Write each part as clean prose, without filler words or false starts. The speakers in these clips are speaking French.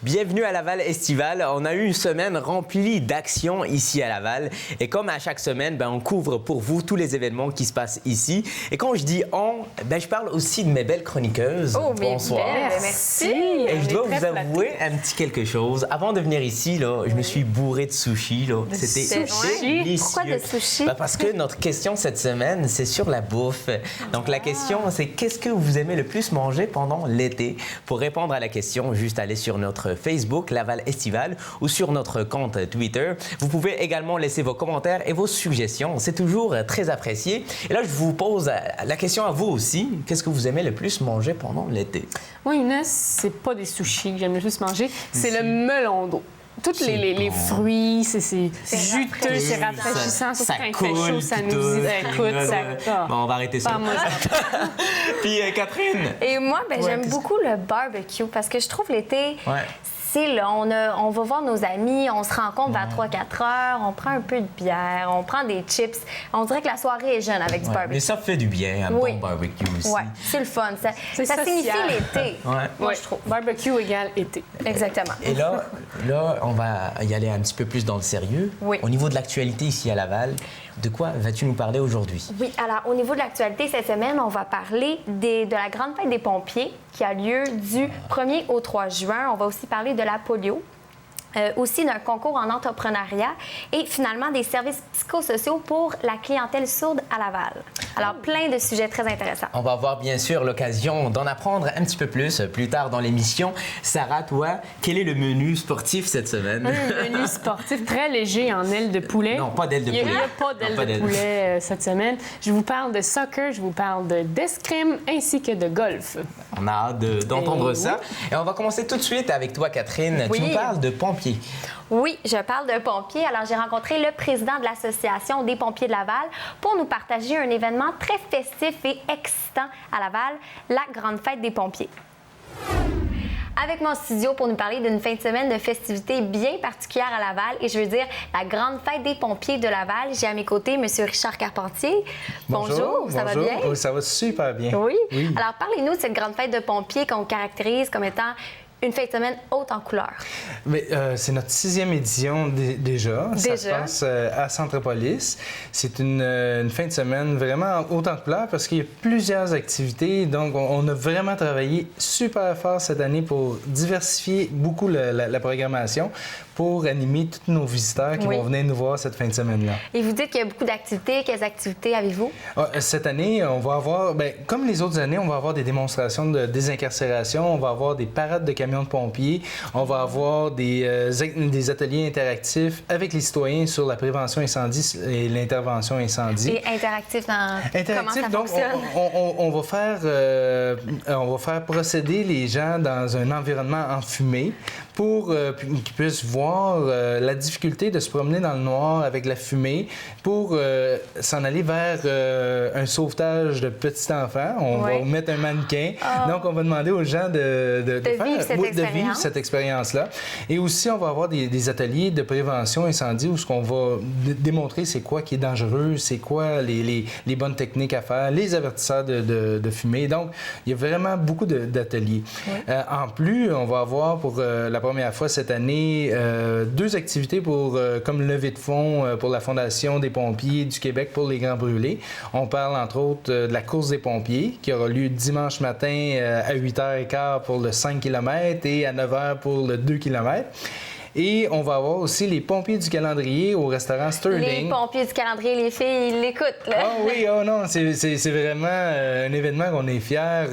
Bienvenue à Laval Estival. On a eu une semaine remplie d'actions ici à Laval. Et comme à chaque semaine, on couvre pour vous tous les événements qui se passent ici. Et quand je dis on, je parle aussi de mes belles chroniqueuses. Oh, bonsoir. Merci. Et je dois vous avouer un petit quelque chose. Avant de venir ici, là, je me suis bourré de sushi. C'était délicieux. Pourquoi de sushi? Parce que notre question cette semaine, c'est sur la bouffe. Donc la question, c'est qu'est-ce que vous aimez le plus manger pendant l'été? Pour répondre à la question, juste aller sur notre Facebook, Laval Estival, ou sur notre compte Twitter. Vous pouvez également laisser vos commentaires et vos suggestions. C'est toujours très apprécié. Et là, je vous pose la question à vous aussi. Qu'est-ce que vous aimez le plus manger pendant l'été? Moi, Inès, c'est pas des sushis que j'aime le plus manger, c'est le melon d'eau. Tous les fruits, c'est juteux, c'est rafraîchissant. Ça quand il coule, fait chaud, ça nous écoute, ça... Bon, on va arrêter ça. Moi, Puis Catherine? Et moi, j'aime beaucoup le barbecue parce que je trouve l'été... Ouais. Là, on va voir nos amis, on se rencontre vers 3-4 heures, on prend un peu de bière, on prend des chips. On dirait que la soirée est jeune avec du barbecue. Mais ça fait du bien, un bon barbecue aussi. Oui, c'est le fun. Ça signifie l'été, moi, je trouve. Barbecue égale été. Exactement. Et là, on va y aller un petit peu plus dans le sérieux. Oui. Au niveau de l'actualité ici à Laval, de quoi vas-tu nous parler aujourd'hui? Oui, alors au niveau de l'actualité, cette semaine, on va parler de la grande fête des pompiers qui a lieu du 1er au 3 juin. On va aussi parler de la polio. Aussi d'un concours en entrepreneuriat et finalement des services psychosociaux pour la clientèle sourde à Laval. Alors, plein de sujets très intéressants. On va avoir bien sûr l'occasion d'en apprendre un petit peu plus tard dans l'émission. Sarah, toi, quel est le menu sportif cette semaine? Un menu sportif très léger en ailes de poulet. Non, pas d'ailes de poulet. Il n'y a pas d'ailes de poulet cette semaine. Je vous parle de soccer, je vous parle d'escrime ainsi que de golf. On a hâte d'entendre ça. Et on va commencer tout de suite avec toi, Catherine. Oui. Tu nous parles de pompiers. Oui, je parle de pompiers. Alors, j'ai rencontré le président de l'Association des pompiers de Laval pour nous partager un événement très festif et excitant à Laval, la Grande Fête des pompiers. Avec mon studio pour nous parler d'une fin de semaine de festivités bien particulière à Laval, et je veux dire la Grande Fête des pompiers de Laval. J'ai à mes côtés M. Richard Carpentier. Bonjour, ça va bien? Oui, ça va super bien. Oui. Alors, parlez-nous de cette Grande Fête de pompiers qu'on caractérise comme étant une fin de semaine haute en couleurs. Mais c'est notre 6e édition déjà. Ça se passe à Centropolis. C'est une fin de semaine vraiment haute en couleurs parce qu'il y a plusieurs activités. Donc, on a vraiment travaillé super fort cette année pour diversifier beaucoup la programmation pour animer tous nos visiteurs qui vont venir nous voir cette fin de semaine-là. Et vous dites qu'il y a beaucoup d'activités. Quelles activités avez-vous? Cette année, on va avoir, comme les autres années, on va avoir des démonstrations de désincarcération, on va avoir des parades de camions de pompiers, on va avoir des ateliers interactifs avec les citoyens sur la prévention incendie et l'intervention incendie. Et interactifs dans comment ça donc, fonctionne? on va faire procéder les gens dans un environnement enfumé pour qu'ils puissent voir la difficulté de se promener dans le noir avec la fumée pour s'en aller vers un sauvetage de petits enfants. On va mettre un mannequin. Donc, on va demander aux gens de vivre cette expérience-là. Et aussi, on va avoir des ateliers de prévention incendie où on va démontrer c'est quoi qui est dangereux, c'est quoi les bonnes techniques à faire, les avertisseurs de fumée. Donc, il y a vraiment beaucoup d'ateliers. En plus, on va avoir pour la première fois cette année 2 activités comme levée de fonds pour la Fondation des pompiers du Québec pour les Grands Brûlés. On parle entre autres de la course des pompiers qui aura lieu dimanche matin à 8h15 pour le 5 km et à 9h pour le 2 km. Et on va avoir aussi les pompiers du calendrier au restaurant Sterling. Les pompiers du calendrier, les filles, ils l'écoutent, là. Ah oui, non, c'est vraiment un événement qu'on est fiers.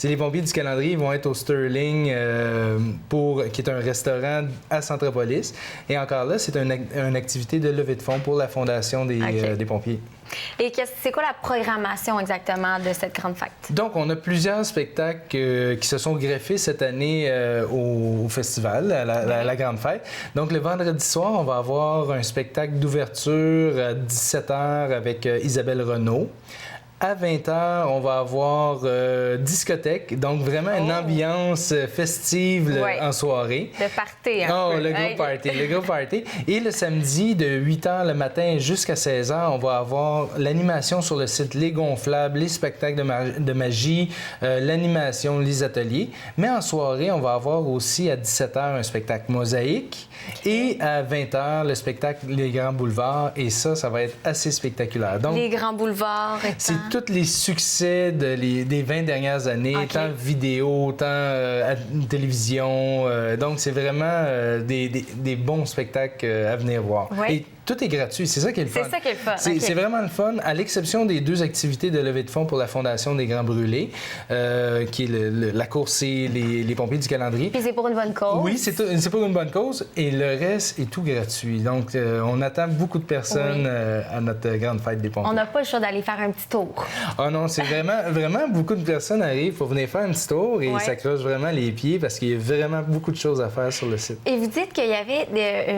Les pompiers du calendrier ils vont être au Sterling, qui est un restaurant à Centropolis. Et encore là, c'est une activité de levée de fonds pour la Fondation des pompiers. Et c'est quoi la programmation exactement de cette grande fête? Donc, on a plusieurs spectacles qui se sont greffés cette année au festival, à la grande fête. Donc, le vendredi soir, on va avoir un spectacle d'ouverture à 17h avec Isabelle Renaud. À 20h, on va avoir discothèque, donc vraiment une ambiance festive en soirée. Le party, Le gros party. Et le samedi, de 8h le matin jusqu'à 16h, on va avoir l'animation sur le site, les gonflables, les spectacles de magie, l'animation, les ateliers. Mais en soirée, on va avoir aussi à 17h un spectacle mosaïque et à 20h le spectacle Les Grands Boulevards. Et ça va être assez spectaculaire. Donc, les Grands Boulevards. C'est tous les succès des 20 dernières années, tant vidéo, tant à télévision. Donc, c'est vraiment des bons spectacles à venir voir. Oui. Et tout est gratuit, c'est ça qui est le fun. C'est ça qui est le fun. C'est vraiment le fun, à l'exception des 2 activités de levée de fonds pour la Fondation des Grands Brûlés, qui est la course et les pompiers du calendrier. Puis c'est pour une bonne cause. Oui, c'est pour une bonne cause et le reste est tout gratuit. Donc, on attend beaucoup de personnes à notre grande fête des pompiers. On n'a pas le choix d'aller faire un petit tour. Ah non, c'est vraiment beaucoup de personnes arrivent pour venir faire un petit tour et s'accrochent vraiment les pieds parce qu'il y a vraiment beaucoup de choses à faire sur le site. Et vous dites qu'il y avait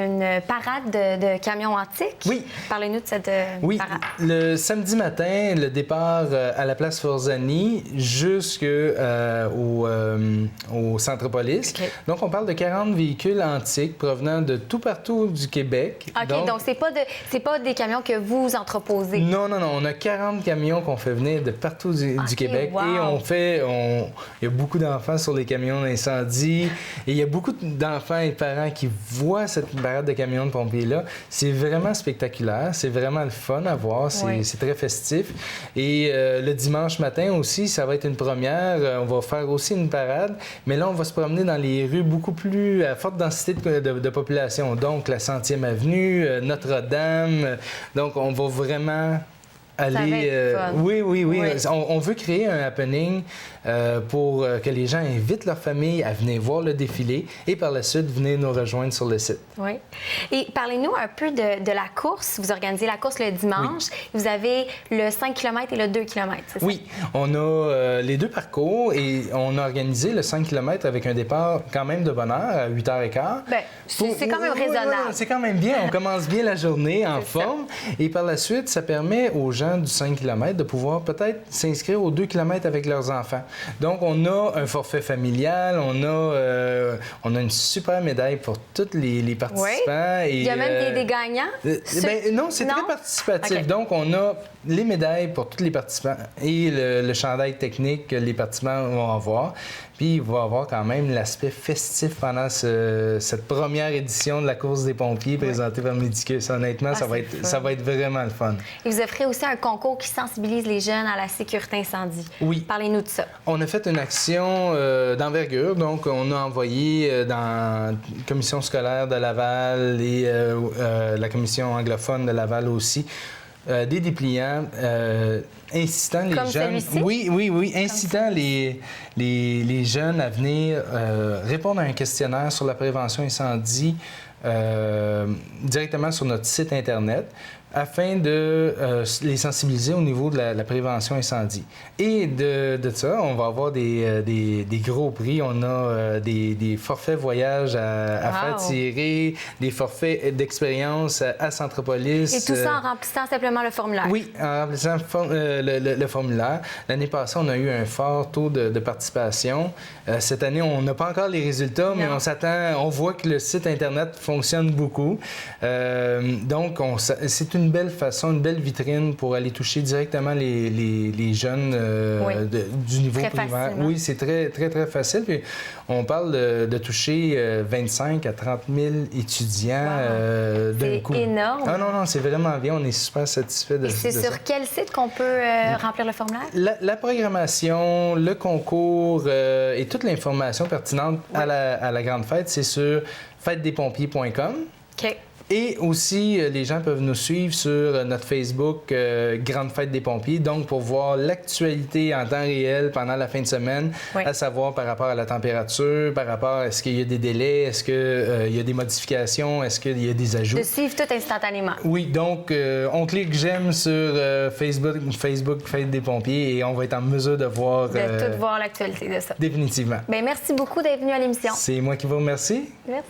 une parade de camions antiques. Oui. Parlez-nous de cette parade. Le samedi matin, le départ à la place Forzani jusqu'au Centropolis. Okay. Donc, on parle de 40 véhicules antiques provenant de tout partout du Québec. OK, donc c'est pas des camions que vous entreposez. Non. On a 40 camions qu'on fait venir de partout du Québec. Wow. Et il y a beaucoup d'enfants sur les camions d'incendie. Et il y a beaucoup d'enfants et de parents qui voient cette parade de camions de pompiers-là. C'est vraiment spectaculaire. C'est vraiment le fun à voir. C'est très festif. Et le dimanche matin aussi, ça va être une première. On va faire aussi une parade. Mais là, on va se promener dans les rues beaucoup plus à forte densité de population. Donc, la 100e Avenue, Notre-Dame. Donc, on va vraiment aller... Oui. On veut créer un happening pour que les gens invitent leur famille à venir voir le défilé et par la suite venir nous rejoindre sur le site. Oui. Et parlez-nous un peu de la course. Vous organisez la course le dimanche. Oui. Vous avez le 5 km et le 2 km, c'est ça? Oui. On a les 2 parcours et on a organisé le 5 km avec un départ quand même de bonne heure à 8h15. Bien, c'est quand même raisonnable. C'est quand même bien. On commence bien la journée en forme. Et par la suite, ça permet aux gens du 5 km de pouvoir peut-être s'inscrire aux 2 km avec leurs enfants. Donc, on a un forfait familial, on a une super médaille pour tous les participants. Oui. Il y a même des gagnants? Non, c'est très participatif. Okay. Donc, on a les médailles pour tous les participants et le chandail technique que les participants vont avoir. Puis, il va y avoir quand même l'aspect festif pendant cette première édition de la course des pompiers présentée par Medicus. Honnêtement, ça va être vraiment le fun. Et vous offrez aussi un concours qui sensibilise les jeunes à la sécurité incendie. Oui. Parlez-nous de ça. On a fait une action d'envergure. Donc, on a envoyé dans la commission scolaire de Laval et la commission anglophone de Laval aussi des dépliants incitant les jeunes... Oui, incitant les jeunes à venir répondre à un questionnaire sur la prévention incendie directement sur notre site Internet afin de les sensibiliser au niveau de la prévention incendie. Et de ça, on va avoir des gros prix. On a des forfaits voyages à faire tirer, des forfaits d'expérience à Centropolis. Et tout ça en remplissant simplement le formulaire? Oui, en remplissant le formulaire. L'année passée, on a eu un fort taux de participation. Cette année, on n'a pas encore les résultats, mais on voit que le site Internet fonctionne beaucoup. Donc, c'est une belle façon, une belle vitrine pour aller toucher directement les jeunes du niveau primaire. Oui, c'est très, très, très facile. Puis on parle de toucher 25 à 30 000 étudiants d'un coup. C'est énorme. Ah non, c'est vraiment bien. On est super satisfait de ça. C'est sur quel site qu'on peut remplir le formulaire? La programmation, le concours et toute l'information pertinente à la grande fête, c'est sur fêtedespompiers.com. OK. Et aussi, les gens peuvent nous suivre sur notre Facebook Grande Fête des Pompiers, donc pour voir l'actualité en temps réel pendant la fin de semaine, à savoir par rapport à la température, par rapport à est-ce qu'il y a des délais, est-ce qu'il y a des modifications, est-ce qu'il y a des ajouts. De suivre tout instantanément. Oui, donc on clique j'aime sur Facebook Fête des Pompiers et on va être en mesure de voir... De tout voir l'actualité de ça. Définitivement. Bien, merci beaucoup d'être venu à l'émission. C'est moi qui vous remercie. Merci.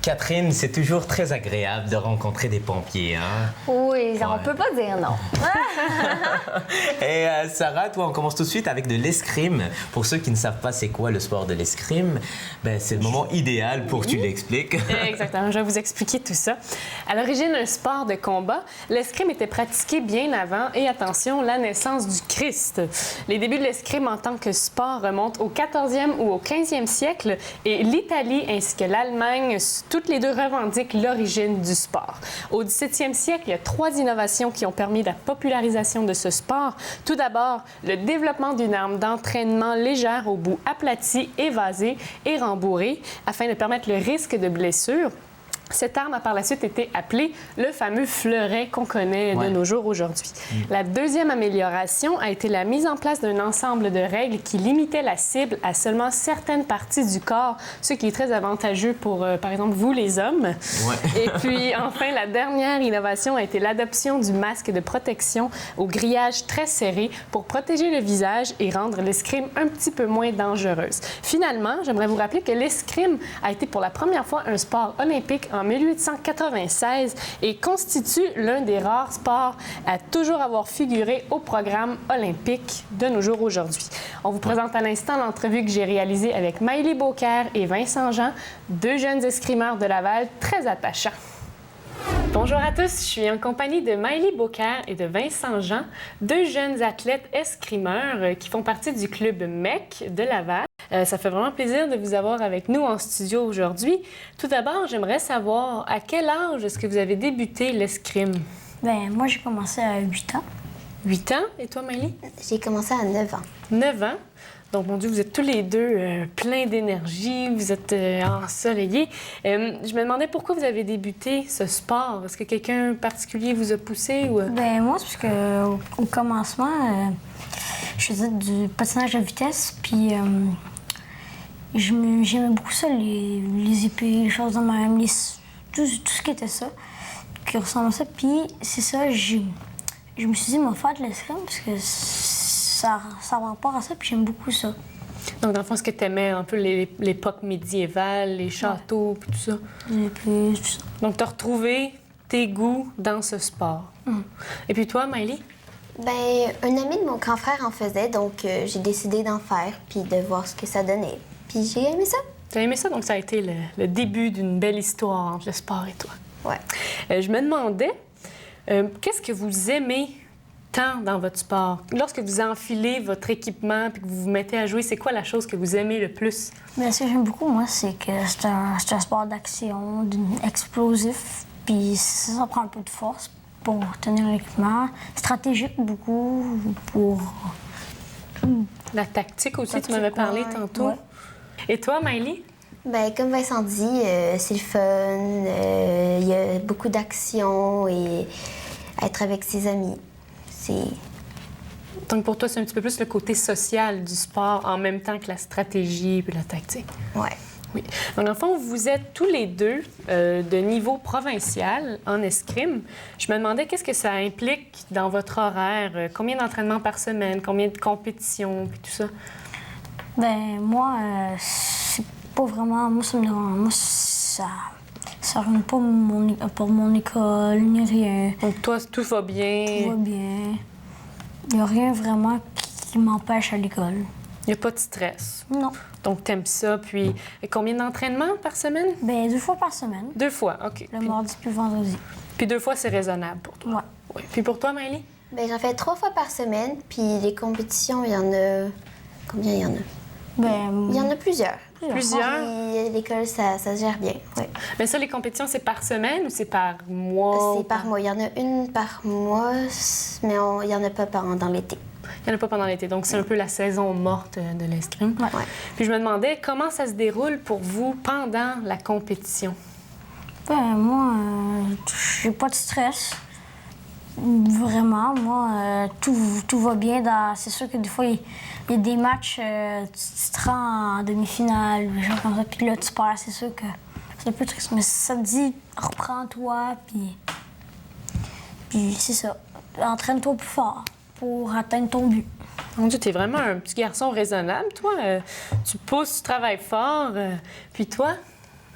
Catherine, c'est toujours très agréable de rencontrer des pompiers, hein? Oui, on peut pas dire non. Et Sarah, toi, on commence tout de suite avec de l'escrime. Pour ceux qui ne savent pas c'est quoi le sport de l'escrime, ben, c'est le moment idéal pour que tu l'expliques. Exactement, je vais vous expliquer tout ça. À l'origine, un sport de combat, l'escrime était pratiqué bien avant et, attention, la naissance du Christ. Les débuts de l'escrime en tant que sport remontent au 14e ou au 15e siècle et l'Italie ainsi que l'Allemagne, toutes les deux revendiquent l'origine du sport. Au 17e siècle, il y a 3 innovations qui ont permis la popularisation de ce sport. Tout d'abord, le développement d'une arme d'entraînement légère au bout aplati, évasé et rembourré afin de permettre le risque de blessure. Cette arme a par la suite été appelée le fameux fleuret qu'on connaît de nos jours aujourd'hui. La deuxième amélioration a été la mise en place d'un ensemble de règles qui limitaient la cible à seulement certaines parties du corps, ce qui est très avantageux pour, par exemple, vous les hommes. Ouais. Et puis, enfin, la dernière innovation a été l'adoption du masque de protection au grillage très serré pour protéger le visage et rendre l'escrime un petit peu moins dangereuse. Finalement, j'aimerais vous rappeler que l'escrime a été pour la première fois un sport olympique en 1896 et constitue l'un des rares sports à toujours avoir figuré au programme olympique de nos jours aujourd'hui. On vous présente à l'instant l'entrevue que j'ai réalisée avec Maëlie Beaucaire et Vincent Jean, 2 jeunes escrimeurs de Laval très attachants. Bonjour à tous, je suis en compagnie de Maëlie Beaucaire et de Vincent Jean, 2 jeunes athlètes escrimeurs qui font partie du club MEC de Laval. Ça fait vraiment plaisir de vous avoir avec nous en studio aujourd'hui. Tout d'abord, j'aimerais savoir à quel âge est-ce que vous avez débuté l'escrime? Bien, moi, j'ai commencé à 8 ans. 8 ans? Et toi, Maëlie? J'ai commencé à 9 ans. 9 ans? Donc, mon Dieu, vous êtes tous les deux pleins d'énergie, vous êtes ensoleillés. Je me demandais pourquoi vous avez débuté ce sport. Est-ce que quelqu'un particulier vous a poussé? Ou... Bien, moi, c'est parce qu'au commencement, je faisais du patinage à vitesse, puis j'aimais beaucoup ça, les épées, les choses de même, tout ce qui était ça, qui ressemble à ça. Puis, c'est ça, je me suis dit, moi, faire de l'escrime, parce que ça a rapport à ça, puis j'aime beaucoup ça. Donc, dans le fond, est-ce que tu aimais un peu l'époque médiévale, les châteaux, puis tout ça? Puis, tout ça. Donc, tu as retrouvé tes goûts dans ce sport. Et puis toi, Maëlie? Bien, un ami de mon grand frère en faisait, donc j'ai décidé d'en faire, puis de voir ce que ça donnait. Puis j'ai aimé ça. Tu as aimé ça? Donc, ça a été le début d'une belle histoire entre le sport et toi. Ouais. Je me demandais, qu'est-ce que vous aimez tant dans votre sport? Lorsque vous enfilez votre équipement puis que vous vous mettez à jouer, c'est quoi la chose que vous aimez le plus? Bien, ce que j'aime beaucoup, moi, c'est que c'est un sport d'action, explosif, puis ça prend un peu de force pour tenir l'équipement. Stratégique beaucoup pour... La tactique aussi, tu m'avais parlé tantôt. Ouais. Et toi, Maëlie? Bien, comme Vincent dit, c'est le fun, il y a beaucoup d'action et être avec ses amis, c'est... Donc, pour toi, c'est un petit peu plus le côté social du sport en même temps que la stratégie et la tactique. Ouais. Oui. Donc, en fond, vous êtes tous les deux de niveau provincial en escrime. Je me demandais qu'est-ce que ça implique dans votre horaire? Combien d'entraînements par semaine? Combien de compétitions? Puis tout ça? Ben moi, c'est pas vraiment... Moi, ça me dérange. Moi, ça ruine pas pour mon école, ni rien. Donc, toi, tout va bien? Tout va bien. Il n'y a rien vraiment qui m'empêche à l'école. Il n'y a pas de stress? Non. Donc, t'aimes ça. Puis, combien d'entraînements par semaine? Ben 2 fois par semaine. 2 fois, OK. Le mardi puis le vendredi. Puis 2 fois, c'est raisonnable pour toi? Ouais. Oui. Puis pour toi, Maëlie? Bien, j'en fais 3 fois par semaine, puis les compétitions, il y en a... Combien il y en a? Ben, Il y en a plusieurs. Plusieurs? Puis l'école, ça se gère bien, oui. Mais ça, les compétitions, c'est par semaine ou c'est par mois? C'est par mois. Il y en a une par mois, mais il n'y en a pas dans l'été. Il n'y en a pas pendant l'été. Donc, c'est un peu la saison morte de l'escrime. Ouais. Puis je me demandais comment ça se déroule pour vous pendant la compétition? ben moi, j'ai pas de stress. Vraiment, moi, tout va bien. C'est sûr que des fois, il y a des matchs, tu te rends en demi-finale, des choses comme ça, puis là, tu perds. C'est sûr que c'est un peu triste, mais ça te dit, reprends-toi, puis c'est ça. Entraîne-toi plus fort pour atteindre ton but. Mon Dieu, t'es vraiment un petit garçon raisonnable, toi. Tu pousses, tu travailles fort. Puis toi?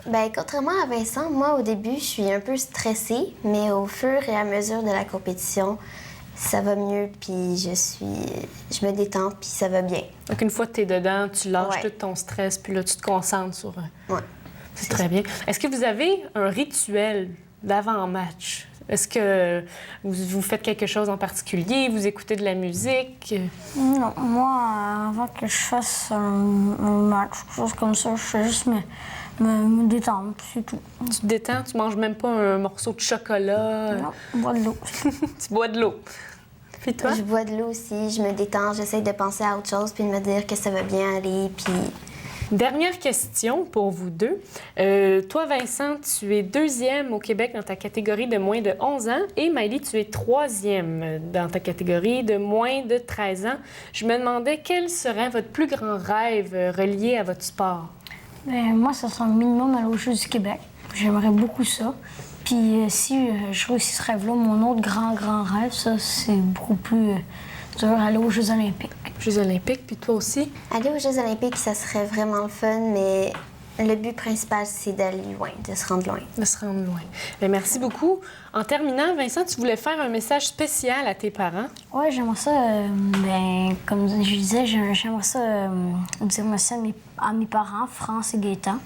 Bien, contrairement à Vincent, moi, au début, je suis un peu stressée, mais au fur et à mesure de la compétition, ça va mieux, puis je me détends, puis ça va bien. Donc, une fois que tu es dedans, tu lâches Ouais. tout ton stress, puis là, tu te concentres sur... Ouais. C'est très bien. Est-ce que vous avez un rituel d'avant-match? Est-ce que vous faites quelque chose en particulier? Vous écoutez de la musique? Non, moi, avant que je fasse un match, quelque chose comme ça, je fais juste me détendre, c'est tout. Tu te détends? Tu manges même pas un morceau de chocolat? Non, bois de l'eau. Tu bois de l'eau. Puis toi? Je bois de l'eau aussi, je me détends, j'essaie de penser à autre chose, puis de me dire que ça va bien aller, puis... Dernière question pour vous deux. Toi, Vincent, tu es 2e au Québec dans ta catégorie de moins de 11 ans et Maëlie, tu es 3e dans ta catégorie de moins de 13 ans. Je me demandais quel serait votre plus grand rêve relié à votre sport? Ben, moi, ça sent le minimum aller aux Jeux du Québec. J'aimerais beaucoup ça. Puis si je réussis ce rêve-là, mon autre grand rêve, ça, c'est beaucoup plus dur, aller aux Jeux olympiques. Jeux olympiques, puis toi aussi? Aller aux Jeux olympiques, ça serait vraiment le fun, mais le but principal, c'est d'aller loin, de se rendre loin. De se rendre loin. Bien, merci beaucoup. En terminant, Vincent, tu voulais faire un message spécial à tes parents? Ouais, j'aimerais ça, ben, comme je disais, j'aimerais ça dire merci à mes parents, France et Gaëtan.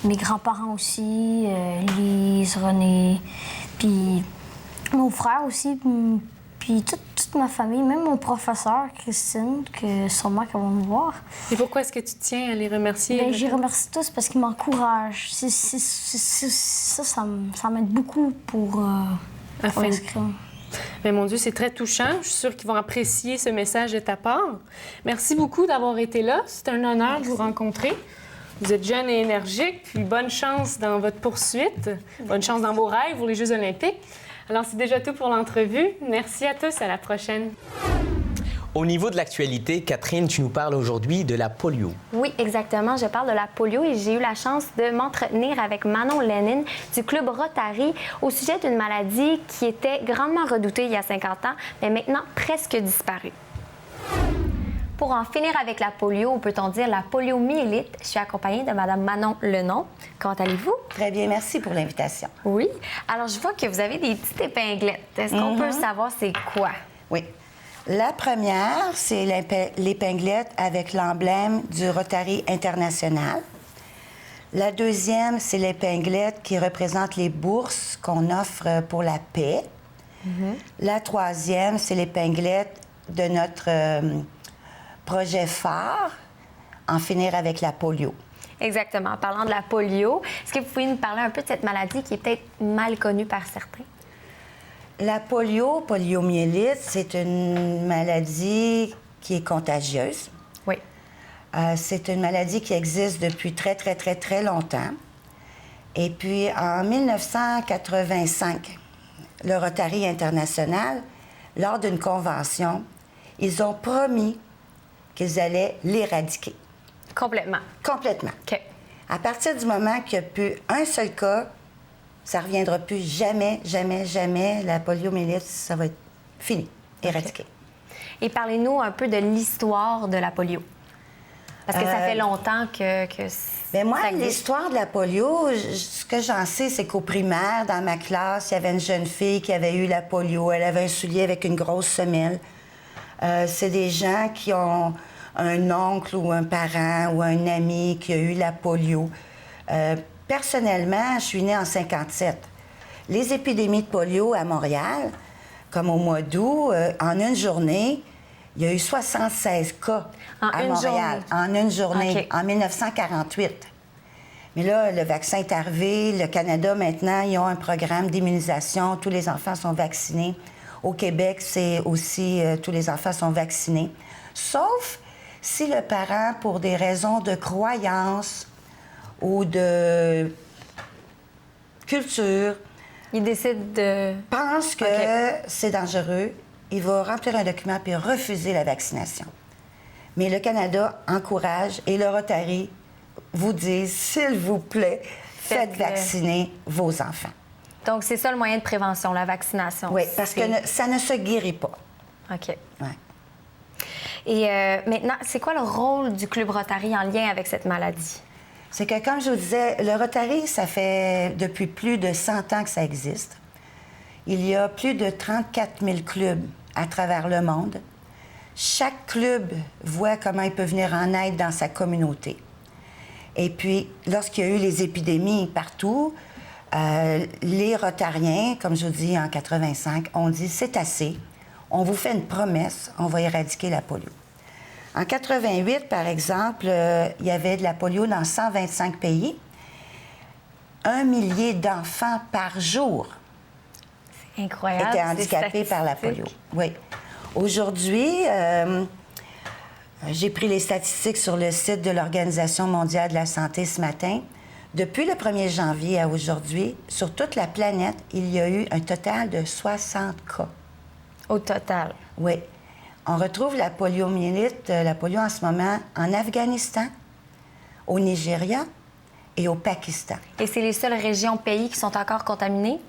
Mes grands-parents aussi, Lise, René, puis mon frère aussi, puis toute ma famille, même mon professeur, Christine, que sûrement qu'elle va me voir. Et pourquoi est-ce que tu tiens à les remercier? Ben, je les remercie tous parce qu'ils m'encouragent. Ça m'aide beaucoup pour l'escrime. Mais mon Dieu, c'est très touchant. Je suis sûre qu'ils vont apprécier ce message de ta part. Merci beaucoup d'avoir été là. C'est un honneur de vous rencontrer. Vous êtes jeune et énergique, puis bonne chance dans votre poursuite. Bonne chance dans vos rêves pour les Jeux olympiques. Alors, c'est déjà tout pour l'entrevue. Merci à tous. À la prochaine. Au niveau de l'actualité, Catherine, tu nous parles aujourd'hui de la polio. Oui, exactement. Je parle de la polio et j'ai eu la chance de m'entretenir avec Manon Lénine du Club Rotary au sujet d'une maladie qui était grandement redoutée il y a 50 ans, mais maintenant presque disparue. Pour en finir avec la polio, ou peut-on dire la poliomyélite, je suis accompagnée de Mme Manon Lenon. Comment allez-vous? Très bien, merci pour l'invitation. Oui. Alors, je vois que vous avez des petites épinglettes. Est-ce qu'on peut savoir c'est quoi? Oui. La première, c'est l'épinglette avec l'emblème du Rotary international. La deuxième, c'est l'épinglette qui représente les bourses qu'on offre pour la paix. La troisième, c'est l'épinglette de notre projet phare, en finir avec la polio. Exactement. En parlant de la polio, est-ce que vous pouvez nous parler un peu de cette maladie qui est peut-être mal connue par certains? La poliomyélite, c'est une maladie qui est contagieuse. Oui. C'est une maladie qui existe depuis très, très, très, très longtemps. Et puis, en 1985, le Rotary international, lors d'une convention, ils ont promis qu'ils allaient l'éradiquer. Complètement. Complètement. OK. À partir du moment qu'il n'y a plus un seul cas, ça ne reviendra plus jamais, jamais, jamais. La poliomyélite, ça va être fini, éradiqué. Et parlez-nous un peu de l'histoire de la polio. Parce que ça fait longtemps que Bien, moi, ça existe. l'histoire de la polio, ce que j'en sais, c'est qu'au primaire, dans ma classe, il y avait une jeune fille qui avait eu la polio. Elle avait un soulier avec une grosse semelle. C'est des gens qui ont un oncle ou un parent ou un ami qui a eu la polio. Personnellement, je suis née en 57. Les épidémies de polio à Montréal, comme au mois d'août, en une journée, il y a eu 76 cas à Montréal. En une journée, en 1948. Mais là, le vaccin est arrivé. Le Canada, maintenant, ils ont un programme d'immunisation. Tous les enfants sont vaccinés. Au Québec, c'est aussi tous les enfants sont vaccinés. Sauf si le parent, pour des raisons de croyance ou de culture, il décide de... pense que c'est dangereux, il va remplir un document puis refuser la vaccination. Mais le Canada encourage et le Rotary vous dit, s'il vous plaît, faites vacciner vos enfants. Donc, c'est ça le moyen de prévention, la vaccination. Oui, parce que ça ne se guérit pas. OK. Ouais. Et maintenant, c'est quoi le rôle du Club Rotary en lien avec cette maladie? C'est que, comme je vous disais, le Rotary, ça fait depuis plus de 100 ans que ça existe. Il y a plus de 34 000 clubs à travers le monde. Chaque club voit comment il peut venir en aide dans sa communauté. Et puis, lorsqu'il y a eu les épidémies partout, les Rotariens, comme je vous dis, en 85, ont dit « c'est assez, on vous fait une promesse, on va éradiquer la polio ». En 88, par exemple, il y avait de la polio dans 125 pays. 1 millier d'enfants par jour Incroyable. étaient handicapés par la polio. Oui. Aujourd'hui, j'ai pris les statistiques sur le site de l'Organisation mondiale de la santé ce matin. Depuis le 1er janvier à aujourd'hui, sur toute la planète, il y a eu un total de 60 cas. Au total? Oui. On retrouve la poliomyélite, la polio en ce moment, en Afghanistan, au Nigeria et au Pakistan. Et c'est les seules régions, pays qui sont encore contaminées?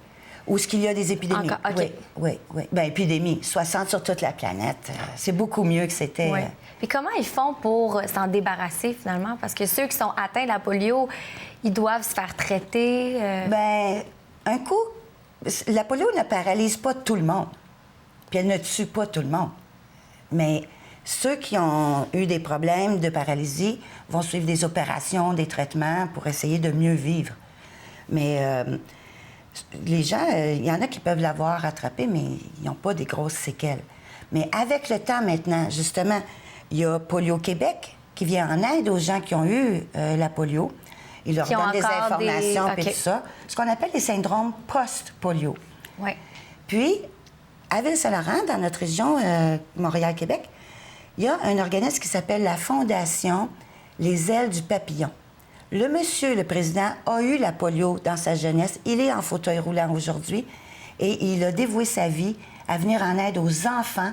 Où est-ce qu'il y a des épidémies? Encore, OK. Oui. Bien, épidémies, 60 sur toute la planète. C'est beaucoup mieux que c'était. Oui. Puis comment ils font pour s'en débarrasser, finalement? Parce que ceux qui sont atteints de la polio, ils doivent se faire traiter. Bien, un coup, la polio ne paralyse pas tout le monde. Puis elle ne tue pas tout le monde. Mais ceux qui ont eu des problèmes de paralysie vont suivre des opérations, des traitements pour essayer de mieux vivre. Mais les gens, il y en a qui peuvent l'avoir attrapé, mais ils n'ont pas des grosses séquelles. Mais avec le temps maintenant, justement, il y a Polio Québec qui vient en aide aux gens qui ont eu la polio. Il leur donne des informations et tout ça. Ce qu'on appelle les syndromes post-polio. Oui. Puis, à Ville-Saint-Laurent, dans notre région Montréal-Québec, il y a un organisme qui s'appelle la Fondation Les Ailes du Papillon. Le monsieur, le président, a eu la polio dans sa jeunesse. Il est en fauteuil roulant aujourd'hui et il a dévoué sa vie à venir en aide aux enfants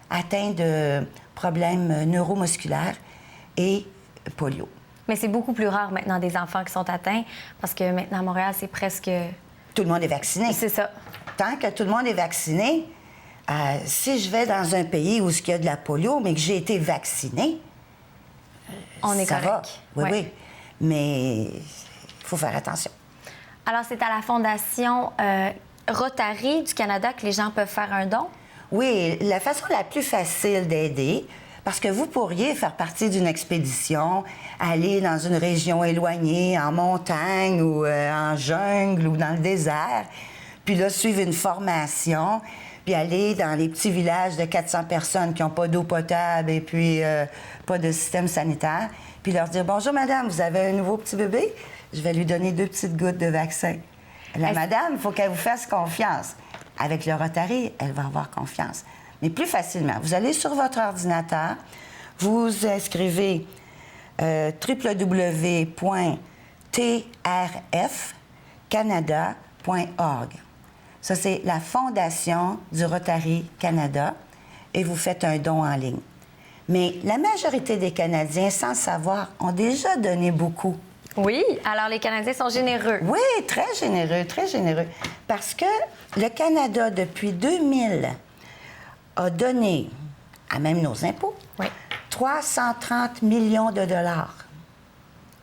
atteints de problèmes neuromusculaires et polio. Mais c'est beaucoup plus rare maintenant des enfants qui sont atteints parce que maintenant à Montréal, c'est presque... Tout le monde est vacciné. C'est ça. Tant que tout le monde est vacciné, si je vais dans un pays où il y a de la polio, mais que j'ai été vacciné, on est ça correct. va. Oui. Mais il faut faire attention. Alors, c'est à la Fondation Rotary du Canada que les gens peuvent faire un don? Oui, la façon la plus facile d'aider, parce que vous pourriez faire partie d'une expédition, aller dans une région éloignée, en montagne ou en jungle ou dans le désert, puis là, suivre une formation, puis aller dans les petits villages de 400 personnes qui n'ont pas d'eau potable et puis pas de système sanitaire, puis leur dire « Bonjour, madame, vous avez un nouveau petit bébé? Je vais lui donner 2 petites gouttes de vaccin. » La madame, il faut qu'elle vous fasse confiance. Avec le Rotary, elle va avoir confiance. Mais plus facilement, vous allez sur votre ordinateur, vous inscrivez www.trfcanada.org. Ça, c'est la Fondation du Rotary Canada et vous faites un don en ligne. Mais la majorité des Canadiens, sans le savoir, ont déjà donné beaucoup. Oui, alors les Canadiens sont généreux. Oui, très généreux, très généreux. Parce que le Canada, depuis 2000, a donné, à même nos impôts, 330 millions de dollars.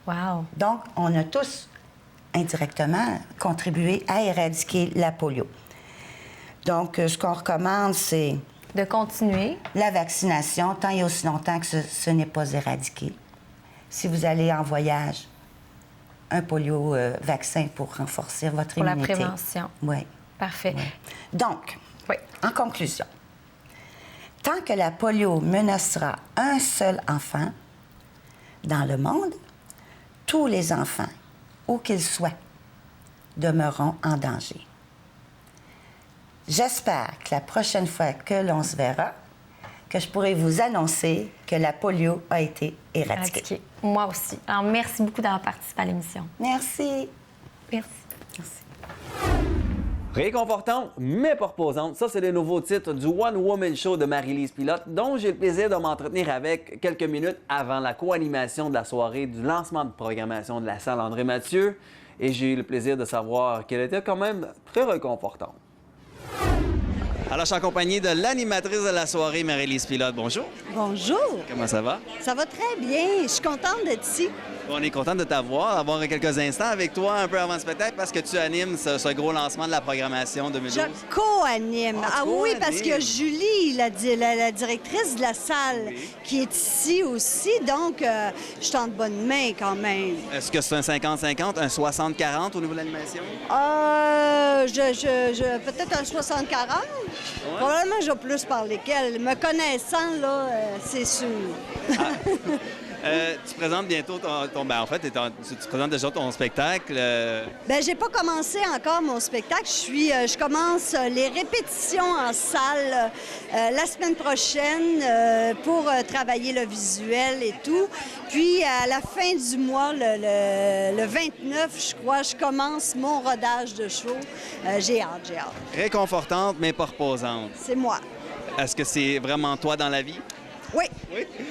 Wow. Donc, on a tous indirectement contribué à éradiquer la polio. Donc, ce qu'on recommande, c'est... de continuer. La vaccination, tant et aussi longtemps que ce n'est pas éradiqué. Si vous allez en voyage, un polio-vaccin pour renforcer votre immunité. Pour la prévention. Oui. Parfait. Oui. Donc, en conclusion, tant que la polio menacera un seul enfant dans le monde, tous les enfants, où qu'ils soient, demeureront en danger. J'espère que la prochaine fois que l'on se verra, que je pourrai vous annoncer que la polio a été éradiquée. Moi aussi. Alors, merci beaucoup d'avoir participé à l'émission. Merci. Merci. Réconfortante, mais pas reposante. Ça, c'est le nouveau titre du One Woman Show de Marie-Lise Pilote, dont j'ai le plaisir de m'entretenir avec quelques minutes avant la co-animation de la soirée du lancement de programmation de la salle André Mathieu. Et j'ai eu le plaisir de savoir qu'elle était quand même très réconfortante. Alors, je suis accompagné de l'animatrice de la soirée, Marie-Lise Pilote. Bonjour. Bonjour. Comment ça va? Ça va très bien. Je suis contente d'être ici. On est content de t'avoir, d'avoir quelques instants avec toi un peu avant le spectacle parce que tu animes ce gros lancement de la programmation 2012. Je co-anime. Ah oui, parce que Julie, la directrice de la salle, qui est ici aussi, donc je suis en bonne main quand même. Est-ce que c'est un 50-50, un 60-40 au niveau de l'animation? Peut-être un 60-40. Probablement, je vais plus parler qu'elle. Me connaissant, là, c'est sûr. Tu présentes bientôt en fait, tu présentes déjà ton spectacle. Bien, j'ai pas commencé encore mon spectacle. Je commence les répétitions en salle la semaine prochaine pour travailler le visuel et tout. Puis, à la fin du mois, le 29, je crois, je commence mon rodage de show. J'ai hâte. Réconfortante, mais pas reposante. C'est moi. Est-ce que c'est vraiment toi dans la vie? Oui.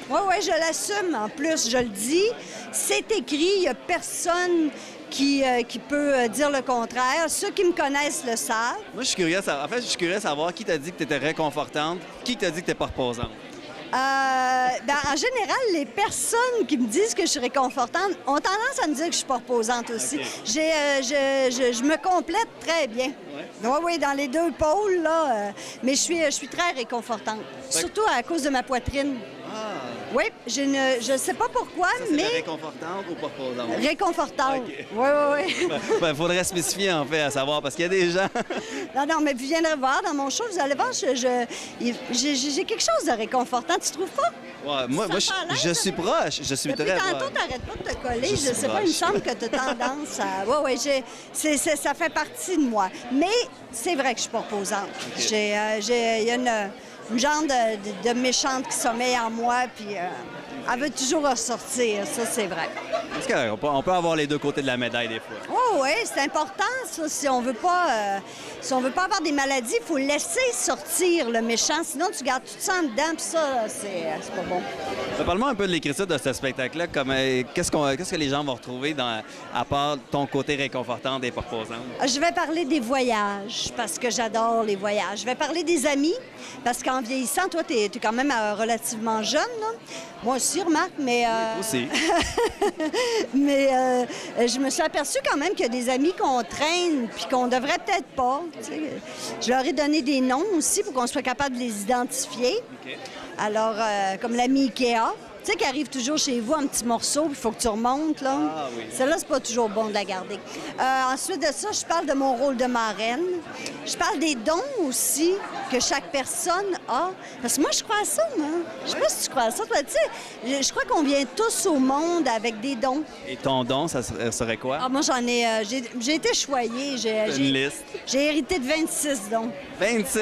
Oui, je l'assume. En plus, je le dis. C'est écrit. Il n'y a personne qui peut dire le contraire. Ceux qui me connaissent le savent. Moi, je suis curieux de savoir qui t'a dit que tu étais réconfortante, qui t'a dit que tu n'étais pas reposante. En général, les personnes qui me disent que je suis réconfortante ont tendance à me dire que je suis pas reposante aussi. Okay. Je me complète très bien. Oui, dans les deux pôles, là. Mais je suis très réconfortante. Surtout à cause de ma poitrine. Ah. Oui, je sais pas pourquoi, mais... réconfortante ou pas reposante? Réconfortante. Okay. Oui. Il faudrait spécifier, en fait, à savoir, parce qu'il y a des gens... non, mais vous viendrez voir dans mon show, vous allez voir, j'ai quelque chose de réconfortant, tu trouves pas? Ouais, moi je suis proche, je suis très proche. Tantôt, t'arrêtes pas de te coller, je sais pas, il me semble que tu as tendance à... Oui, ça fait partie de moi. Mais c'est vrai que je suis pas reposante. Okay. Il y a une genre de méchante qui sommeille en moi, puis elle veut toujours ressortir. Ça, c'est vrai. Est-ce qu'on peut avoir les deux côtés de la médaille des fois? Oui, c'est important, ça. Si on veut pas avoir des maladies, il faut laisser sortir le méchant. Sinon, tu gardes tout ça en dedans, puis ça, c'est pas bon. Parle-moi un peu de l'écriture de ce spectacle-là. Qu'est-ce que les gens vont retrouver à part ton côté réconfortant et pas reposant? Je vais parler des voyages, parce que j'adore les voyages. Je vais parler des amis, parce qu'en vieillissant, toi, t'es quand même relativement jeune, là. Moi aussi, remarque, mais... aussi. Mais je me suis aperçue quand même qu'il y a des amis qu'on traîne puis qu'on devrait peut-être pas. T'sais. Je leur ai donné des noms aussi pour qu'on soit capable de les identifier. Okay. Alors, comme l'ami Ikea, tu sais, qui arrive toujours chez vous en petits morceaux, puis il faut que tu remontes, là. Ah, oui. Celle-là, c'est pas toujours bon de la garder. Ensuite de ça, je parle de mon rôle de marraine. Je parle des dons aussi que chaque personne a. Parce que moi, je crois à ça, moi. Je sais pas si tu crois à ça. Toi, tu sais, je crois qu'on vient tous au monde avec des dons. Et ton don, ça serait quoi? Ah, moi, j'en ai... j'ai été choyée. Une liste? J'ai hérité de 26 dons. 26?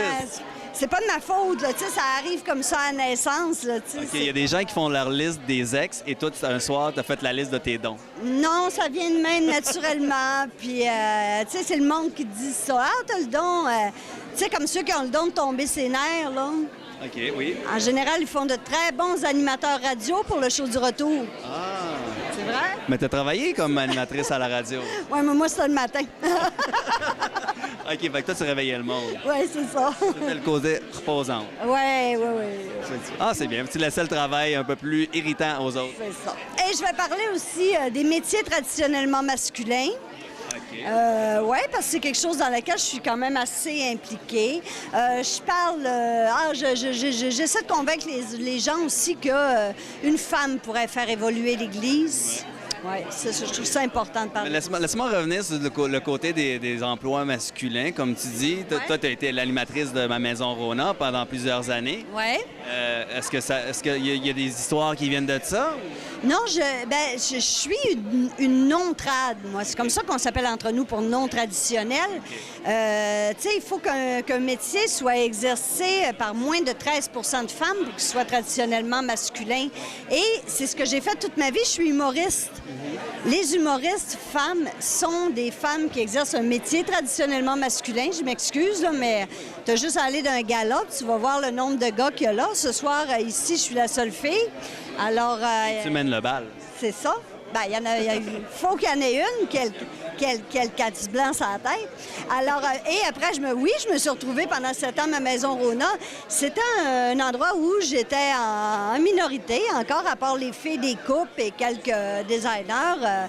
C'est pas de ma faute, là, tu sais, ça arrive comme ça à la naissance, là, tu sais. OK, il y a des gens qui font leur liste des ex et toi, un soir, tu as fait la liste de tes dons. Non, ça vient de même naturellement, puis, tu sais, c'est le monde qui te dit ça. Ah, t'as le don, tu sais, comme ceux qui ont le don de tomber ses nerfs, là. OK, oui. En général, ils font de très bons animateurs radio pour le show du retour. Ah! C'est vrai? Mais t'as travaillé comme animatrice à la radio. Oui, mais moi, c'est le matin. OK, fait que toi, tu réveillais le monde. Oui, c'est ça. C'était le côté reposant. Oui. Ah, c'est bien. Tu laissais le travail un peu plus irritant aux autres. C'est ça. Et je vais parler aussi des métiers traditionnellement masculins. Okay. Oui, parce que c'est quelque chose dans lequel je suis quand même assez impliquée. Je parle... j'essaie de convaincre les gens aussi qu'une femme pourrait faire évoluer l'Église. Oui, je trouve ça important de parler. Laisse-moi revenir sur le côté des emplois masculins. Comme tu dis, toi, tu as été l'animatrice de Ma Maison Rona pendant plusieurs années. Oui. Est-ce qu'il y a des histoires qui viennent de ça? Non, je suis une non-trad, moi. C'est comme ça qu'on s'appelle entre nous pour non-traditionnel. Okay. Tu sais, il faut qu'un métier soit exercé par moins de 13 % de femmes pour qu'il soit traditionnellement masculin. Et c'est ce que j'ai fait toute ma vie. Je suis humoriste. Les humoristes femmes sont des femmes qui exercent un métier traditionnellement masculin. Je m'excuse, là, mais tu as juste à aller d'un gala, tu vas voir le nombre de gars qu'il y a là. Ce soir, ici, je suis la seule fille. Alors... tu mènes le bal. C'est ça. Bien, il faut qu'il y en ait une quel caddis blanc sur la tête. Alors, et après, je me suis retrouvée pendant 7 ans à ma maison Rona. C'était un endroit où j'étais en minorité, encore, à part les filles des coupes et quelques designers.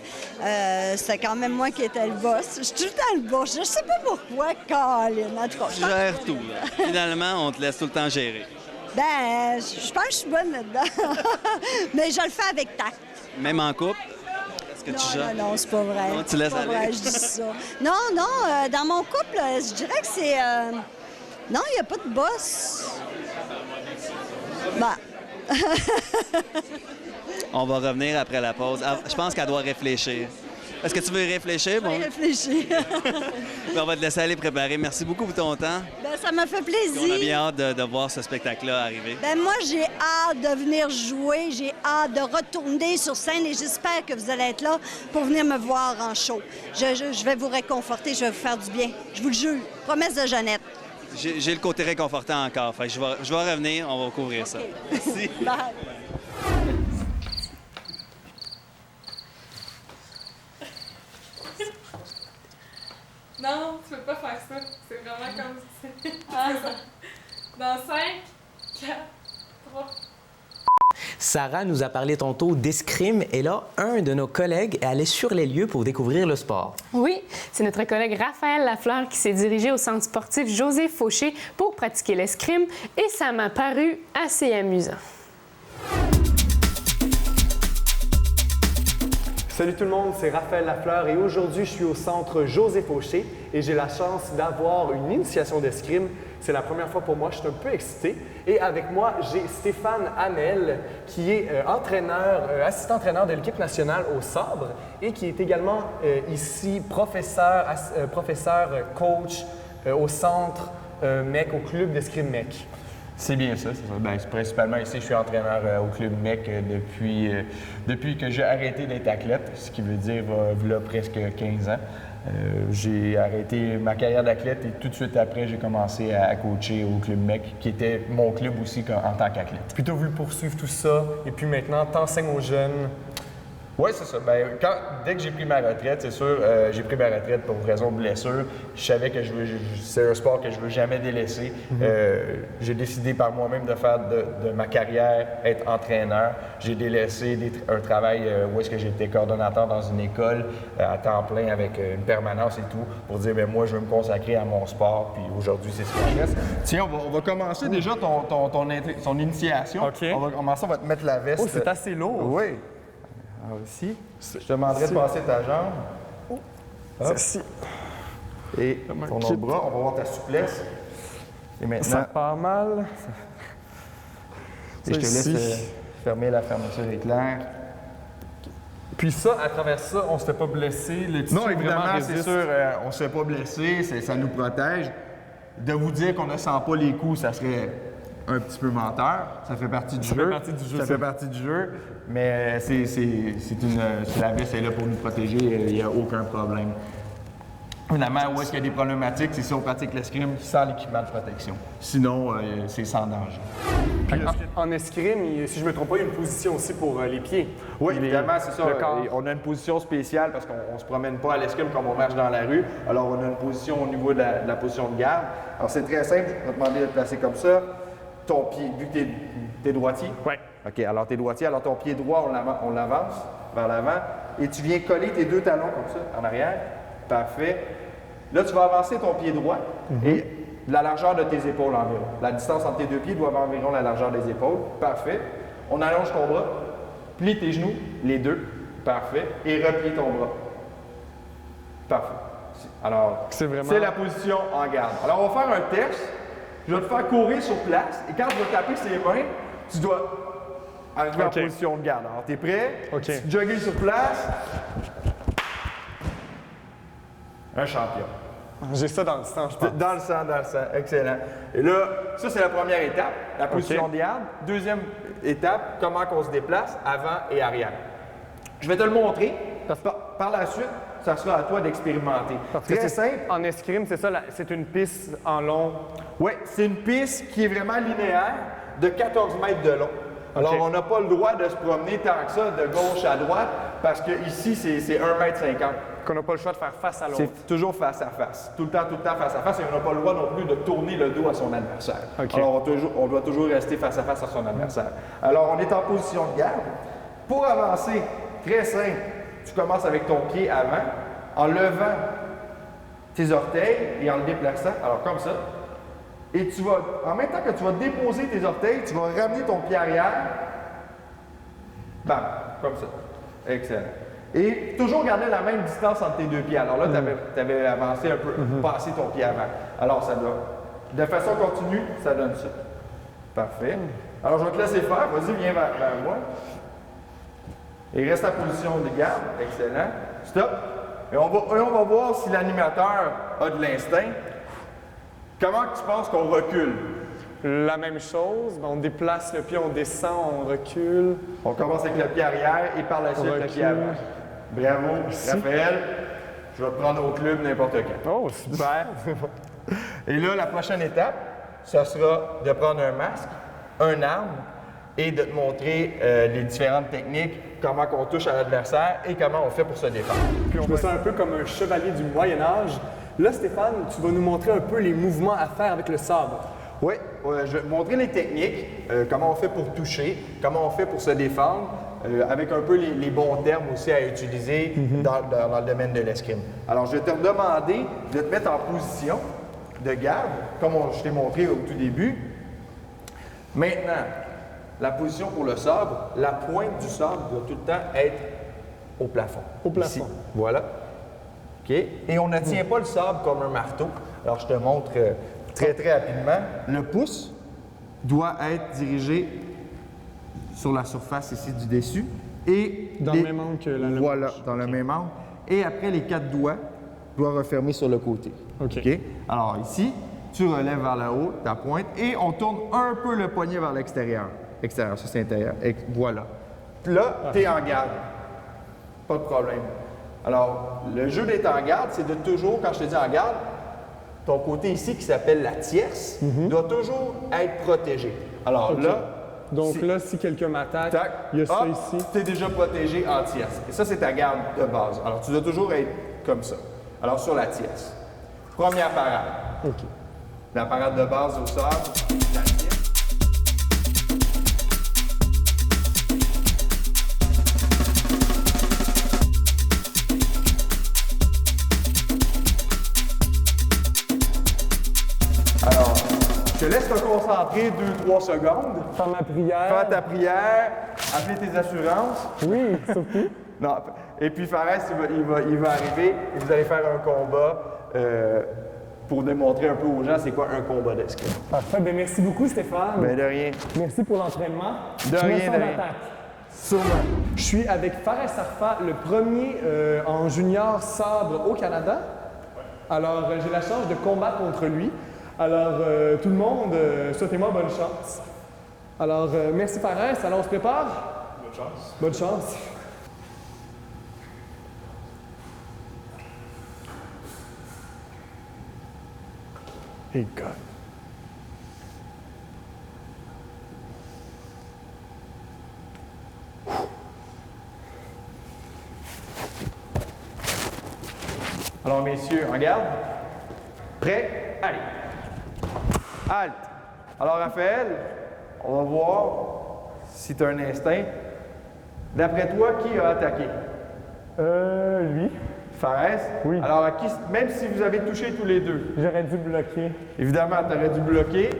C'était quand même moi qui étais le boss. Je suis tout le temps le boss. Je sais pas pourquoi, Colin. En tout cas, Tu gères tout, là. Finalement, on te laisse tout le temps gérer. Ben, je pense que je suis bonne là-dedans. Mais je le fais avec tact. Même en couple? Est-ce que tu gères? Non, c'est pas vrai. Non, tu laisses C'est pas aller. vrai, je dis ça. Non, dans mon couple, je dirais que c'est... Non, il n'y a pas de boss. Bah. On va revenir après la pause. Ah, je pense qu'elle doit réfléchir. Est-ce que tu veux y réfléchir? Bon, Je vais réfléchir. ben, on va te laisser aller préparer. Merci beaucoup pour ton temps. Ben, ça m'a fait Puis on a plaisir. bien hâte de voir ce spectacle-là arriver. Ben, moi, j'ai hâte de venir jouer. J'ai hâte de retourner sur scène et j'espère que vous allez être là pour venir me voir en show. Je vais vous réconforter, je vais vous faire du bien. Je vous le jure. Promesse de Jeannette. J'ai le côté réconfortant encore. Fait que je vais revenir, on va couvrir ça. Merci. Bye. Non, tu peux pas faire ça. C'est vraiment comme ça. Dans 5, 4, 3. Sarah nous a parlé tantôt d'escrime et là, un de nos collègues est allé sur les lieux pour découvrir le sport. Oui, c'est notre collègue Raphaël Lafleur qui s'est dirigé au centre sportif José Fauché pour pratiquer l'escrime et ça m'a paru assez amusant. Salut tout le monde, c'est Raphaël Lafleur et aujourd'hui je suis au centre José Fauché et j'ai la chance d'avoir une initiation d'escrime. C'est la première fois pour moi, je suis un peu excité. Et avec moi, j'ai Stéphane Hamel qui est assistant-entraîneur de l'équipe nationale au sabre et qui est également ici professeur, coach au centre MEC, au club d'escrime MEC. C'est bien ça, c'est ça. Ben, principalement ici, je suis entraîneur au club MEC depuis que j'ai arrêté d'être athlète, ce qui veut dire là, presque 15 ans. J'ai arrêté ma carrière d'athlète et tout de suite après, j'ai commencé à coacher au club MEC, qui était mon club aussi en tant qu'athlète. Puis tu as voulu poursuivre tout ça et puis maintenant, t'enseignes aux jeunes. Oui, c'est ça. Ben, dès que j'ai pris ma retraite, c'est sûr, j'ai pris ma retraite pour raison de blessure. Je savais que c'est un sport que je ne veux jamais délaisser. J'ai décidé par moi-même de faire de ma carrière être entraîneur. J'ai délaissé un travail où est-ce que j'étais coordonnateur dans une école à temps plein avec une permanence et tout pour dire, ben moi, je veux me consacrer à mon sport. Puis aujourd'hui, c'est ce que je fais. Tiens, on va commencer déjà ton initiation. OK. On va te mettre la veste. Oh, c'est assez lourd. Oui. Alors ici, je te demanderais de passer ta jambe. Hop. Ici. Et ton autre bras, on va voir ta souplesse. Et maintenant, Ça part mal. et je te laisse ici. fermer la fermeture éclair. Puis ça, à travers ça, on se fait pas blesser. Le tissu Non, évidemment, vraiment c'est résiste. sûr, on ne se fait pas blesser, ça nous protège. De vous dire qu'on ne sent pas les coups, ça serait un petit peu menteur. Ça fait partie du jeu. Ça fait partie du jeu. Mais la veste est là pour nous protéger, il n'y a aucun problème. Évidemment, où est-ce qu'il y a des problématiques, c'est si on pratique l'escrime sans l'équipement de protection. Sinon, c'est sans danger. Puis, en escrime, si je me trompe pas, il y a une position aussi pour les pieds. Oui, évidemment, c'est ça. Le corps. On a une position spéciale parce qu'on ne se promène pas à l'escrime comme on marche dans la rue. Alors, on a une position au niveau de la position de garde. Alors, c'est très simple. Je vais te demander de te placer comme ça. Ton pied, vu que tu es droitier. Oui. OK, alors tu es droitier. Alors, ton pied droit, on l'avance vers l'avant. Et tu viens coller tes deux talons comme ça, en arrière. Parfait. Là, tu vas avancer ton pied droit et la largeur de tes épaules environ. La distance entre tes deux pieds doit avoir environ la largeur des épaules. Parfait. On allonge ton bras. Plie tes genoux, les deux. Parfait. Et replie ton bras. Parfait. Alors, C'est la position en garde. Alors, on va faire un test. Je vais te faire courir sur place. Et quand tu vas taper ses mains, tu dois arriver en position de garde. Alors, tu es prêt? OK. Tu jogues sur place. Un champion. J'ai ça dans le sang, je pense. Dans le sang. Excellent. Et là, ça, c'est la première étape, la position de garde. Deuxième étape, comment on se déplace avant et arrière. Je vais te le montrer. Par la suite, ça sera à toi d'expérimenter. Très simple. En escrime, c'est ça, c'est une piste en long. Oui, c'est une piste qui est vraiment linéaire, de 14 mètres de long. Alors, on n'a pas le droit de se promener tant que ça, de gauche à droite, Parce que ici, c'est 1,50 m. Qu'on n'a pas le choix de faire face à l'autre. C'est toujours face à face. Tout le temps face à face. Et on n'a pas le droit non plus de tourner le dos à son adversaire. OK. Alors, on doit toujours rester face à son adversaire. Alors, on est en position de garde. Pour avancer, très simple, tu commences avec ton pied avant, en levant tes orteils et en le déplaçant. Alors, comme ça. Et tu vas, en même temps que tu vas déposer tes orteils, tu vas ramener ton pied arrière. Bam, comme ça. Excellent. Et toujours garder la même distance entre tes deux pieds. Alors là, tu avais avancé un peu, passé ton pied avant. Alors, ça doit. De façon continue, ça donne ça. Parfait. Alors, je vais te laisser faire. Vas-y, viens vers moi. Et reste en position de garde. Excellent. Stop. Et on va voir si l'animateur a de l'instinct. Comment tu penses qu'on recule? La même chose, on déplace le pied, on descend, on recule. On commence avec le pied arrière et par la suite le pied avant. Bravo, Raphaël. Je vais te prendre au club n'importe quand. Oh, super! Et là, la prochaine étape, ce sera de prendre un masque, un arme et de te montrer les différentes techniques, comment on touche à l'adversaire et comment on fait pour se défendre. Puis on me sens un peu comme un chevalier du Moyen-Âge. Là, Stéphane, tu vas nous montrer un peu les mouvements à faire avec le sabre. Oui, je vais te montrer les techniques, comment on fait pour toucher, comment on fait pour se défendre, avec un peu les bons termes aussi à utiliser dans le domaine de l'escrime. Alors, je vais te demander de te mettre en position de garde, comme je t'ai montré au tout début. Maintenant, la position pour le sabre, la pointe du sabre doit tout le temps être au plafond. Au plafond. Ici. Voilà. OK? Et on ne tient pas le sabre comme un marteau. Alors, je te montre très, très rapidement. Le pouce doit être dirigé sur la surface ici du dessus. Et dans le même angle que la lame. Voilà, dans le même angle. Et après, les 4 doigts doivent refermer sur le côté. OK. Alors, ici, tu relèves vers le haut ta pointe et on tourne un peu le poignet vers l'extérieur. Extérieur, ça c'est intérieur. Et voilà. Là, tu es en garde. Pas de problème. Alors, le jeu d'être en garde, c'est de toujours, quand je te dis en garde, ton côté ici qui s'appelle la tierce doit toujours être protégé. Alors là. Donc là, si quelqu'un m'attaque, il y a ça ici. Tu es déjà protégé en tierce. Et ça, c'est ta garde de base. Alors, tu dois toujours être comme ça. Alors, sur la tierce. Première parade. OK. La parade de base au sabre. La tierce. Alors, je te laisse te concentrer 2-3 secondes. Faire ma prière. Faire ta prière, appeler tes assurances. Oui, surtout. Non. Et puis Fares, il va arriver et vous allez faire un combat pour démontrer un peu aux gens c'est quoi un combat d'escrime. Parfait. Bien, merci beaucoup, Stéphane. Ben de rien. Merci pour l'entraînement. De rien, de rien. Sûrement. Je suis avec Fares Sarfa, le premier en junior sabre au Canada. Alors, j'ai la chance de combattre contre lui. Alors, tout le monde, souhaitez-moi bonne chance. Alors, merci Fares. Alors, on se prépare? Bonne chance. Bonne chance. Hey God. Alors, messieurs, en garde. Prêt? Allez. Halte. Alors, Raphaël, on va voir si tu as un instinct. D'après toi, qui a attaqué? Lui. Fares? Oui. Alors, même si vous avez touché tous les deux? J'aurais dû bloquer. Évidemment, tu aurais dû bloquer.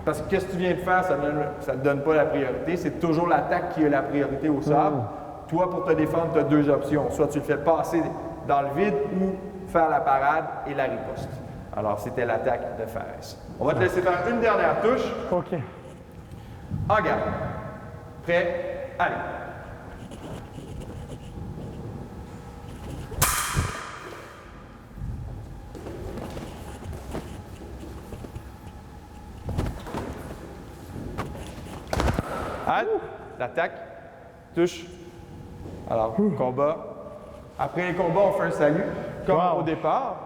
Parce que qu'est-ce que tu viens de faire, ça ne te donne pas la priorité. C'est toujours l'attaque qui a la priorité au sabre. Toi, pour te défendre, tu as 2 options. Soit tu le fais passer dans le vide ou faire la parade et la riposte. Alors, c'était l'attaque de Fares. On va te laisser faire une dernière touche. OK. En garde. Prêt? Allez. Halte. L'attaque. Touche. Alors, combat. Après le combat, on fait un salut. Comme au départ,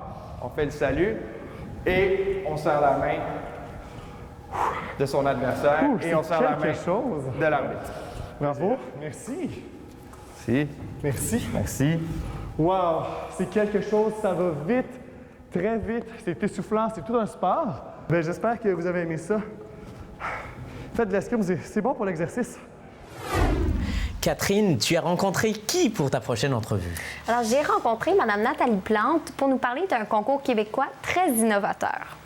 on fait le salut et on serre la main de son adversaire et on serre la main de l'arbitre. Bravo. Merci. Merci. Merci. Merci. Wow, c'est quelque chose, ça va vite, très vite. C'est essoufflant, c'est tout un sport. Bien, j'espère que vous avez aimé ça. Faites de l'escrime, c'est bon pour l'exercice. Catherine, tu as rencontré qui pour ta prochaine entrevue? Alors, j'ai rencontré Mme Nathalie Plante pour nous parler d'un concours québécois très innovateur.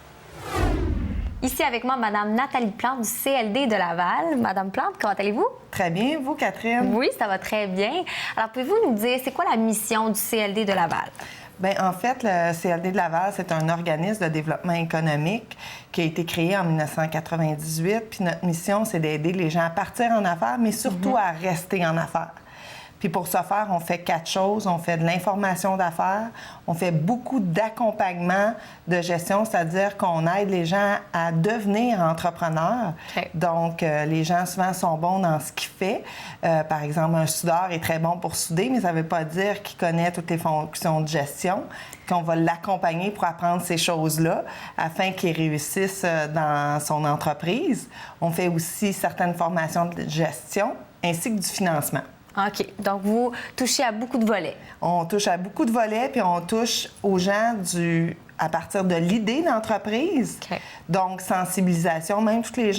Ici avec moi, Mme Nathalie Plante du CLD de Laval. Mme Plante, comment allez-vous? Très bien. Vous, Catherine? Oui, ça va très bien. Alors, pouvez-vous nous dire, c'est quoi la mission du CLD de Laval? Bien, en fait, le CLD de Laval, c'est un organisme de développement économique qui a été créé en 1998. Puis notre mission, c'est d'aider les gens à partir en affaires, mais surtout à rester en affaires. Puis pour ce faire, on fait 4 choses. On fait de l'information d'affaires, on fait beaucoup d'accompagnement de gestion, c'est-à-dire qu'on aide les gens à devenir entrepreneurs. Okay. Donc, les gens souvent sont bons dans ce qu'ils font. Par exemple, un soudeur est très bon pour souder, mais ça ne veut pas dire qu'il connaît toutes les fonctions de gestion, qu'on va l'accompagner pour apprendre ces choses-là afin qu'il réussisse dans son entreprise. On fait aussi certaines formations de gestion ainsi que du financement. OK. Donc, vous touchez à beaucoup de volets. On touche à beaucoup de volets, puis on touche aux gens à partir de l'idée d'entreprise. Okay. Donc, sensibilisation. Même tous les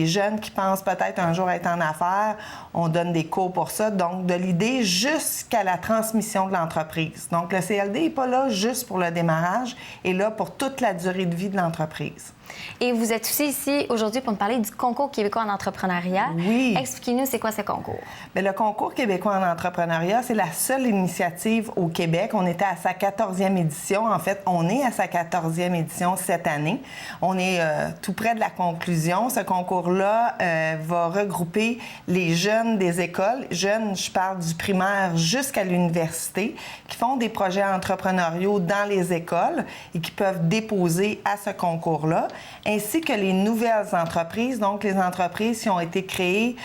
jeunes qui pensent peut-être un jour être en affaires, on donne des cours pour ça. Donc, de l'idée jusqu'à la transmission de l'entreprise. Donc, le CLD n'est pas là juste pour le démarrage, il est là pour toute la durée de vie de l'entreprise. Et vous êtes aussi ici aujourd'hui pour nous parler du Concours québécois en entrepreneuriat. Oui. Expliquez-nous, c'est quoi ce concours? Bien, le Concours québécois en entrepreneuriat, c'est la seule initiative au Québec. On était à sa 14e édition. En fait, on est à sa 14e édition cette année. On est tout près de la conclusion. Ce concours-là va regrouper les jeunes des écoles. Jeunes, je parle du primaire jusqu'à l'université, qui font des projets entrepreneuriaux dans les écoles et qui peuvent déposer à ce concours-là, ainsi que les nouvelles entreprises, donc les entreprises qui ont été créées,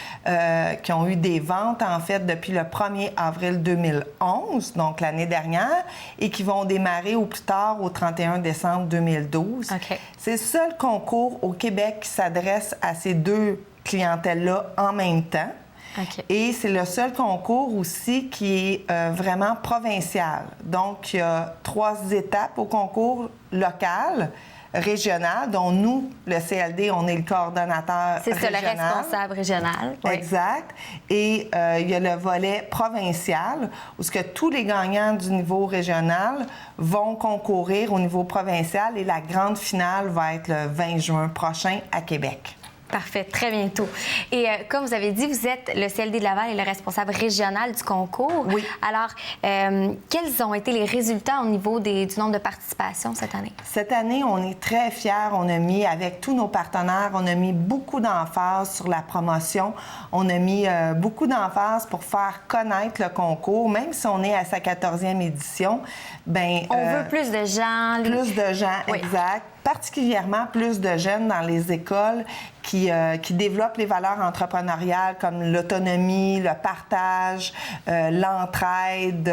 qui ont eu des ventes, en fait, depuis le 1er avril 2011, donc l'année dernière, et qui vont démarrer au plus tard au 31 décembre 2012. Okay. C'est le seul concours au Québec qui s'adresse à ces deux clientèles-là en même temps. Okay. Et c'est le seul concours aussi qui est vraiment provincial. Donc, il y a 3 étapes au concours local, régional, dont nous, le CLD, on est le coordonnateur régional. C'est ça, le responsable régional. Oui. Exact. Et il y a le volet provincial, où tous les gagnants du niveau régional vont concourir au niveau provincial et la grande finale va être le 20 juin prochain à Québec. Parfait, très bientôt. Et comme vous avez dit, vous êtes le CLD de Laval et le responsable régional du concours. Oui. Alors, quels ont été les résultats au niveau du nombre de participations cette année? Cette année, on est très fiers. On a mis, avec tous nos partenaires, on a mis beaucoup d'emphase sur la promotion. On a mis beaucoup d'emphase pour faire connaître le concours. Même si on est à sa 14e édition, bien... on veut plus de gens. Plus de gens, oui. Exact. Particulièrement plus de jeunes dans les écoles qui développent les valeurs entrepreneuriales comme l'autonomie, le partage, l'entraide,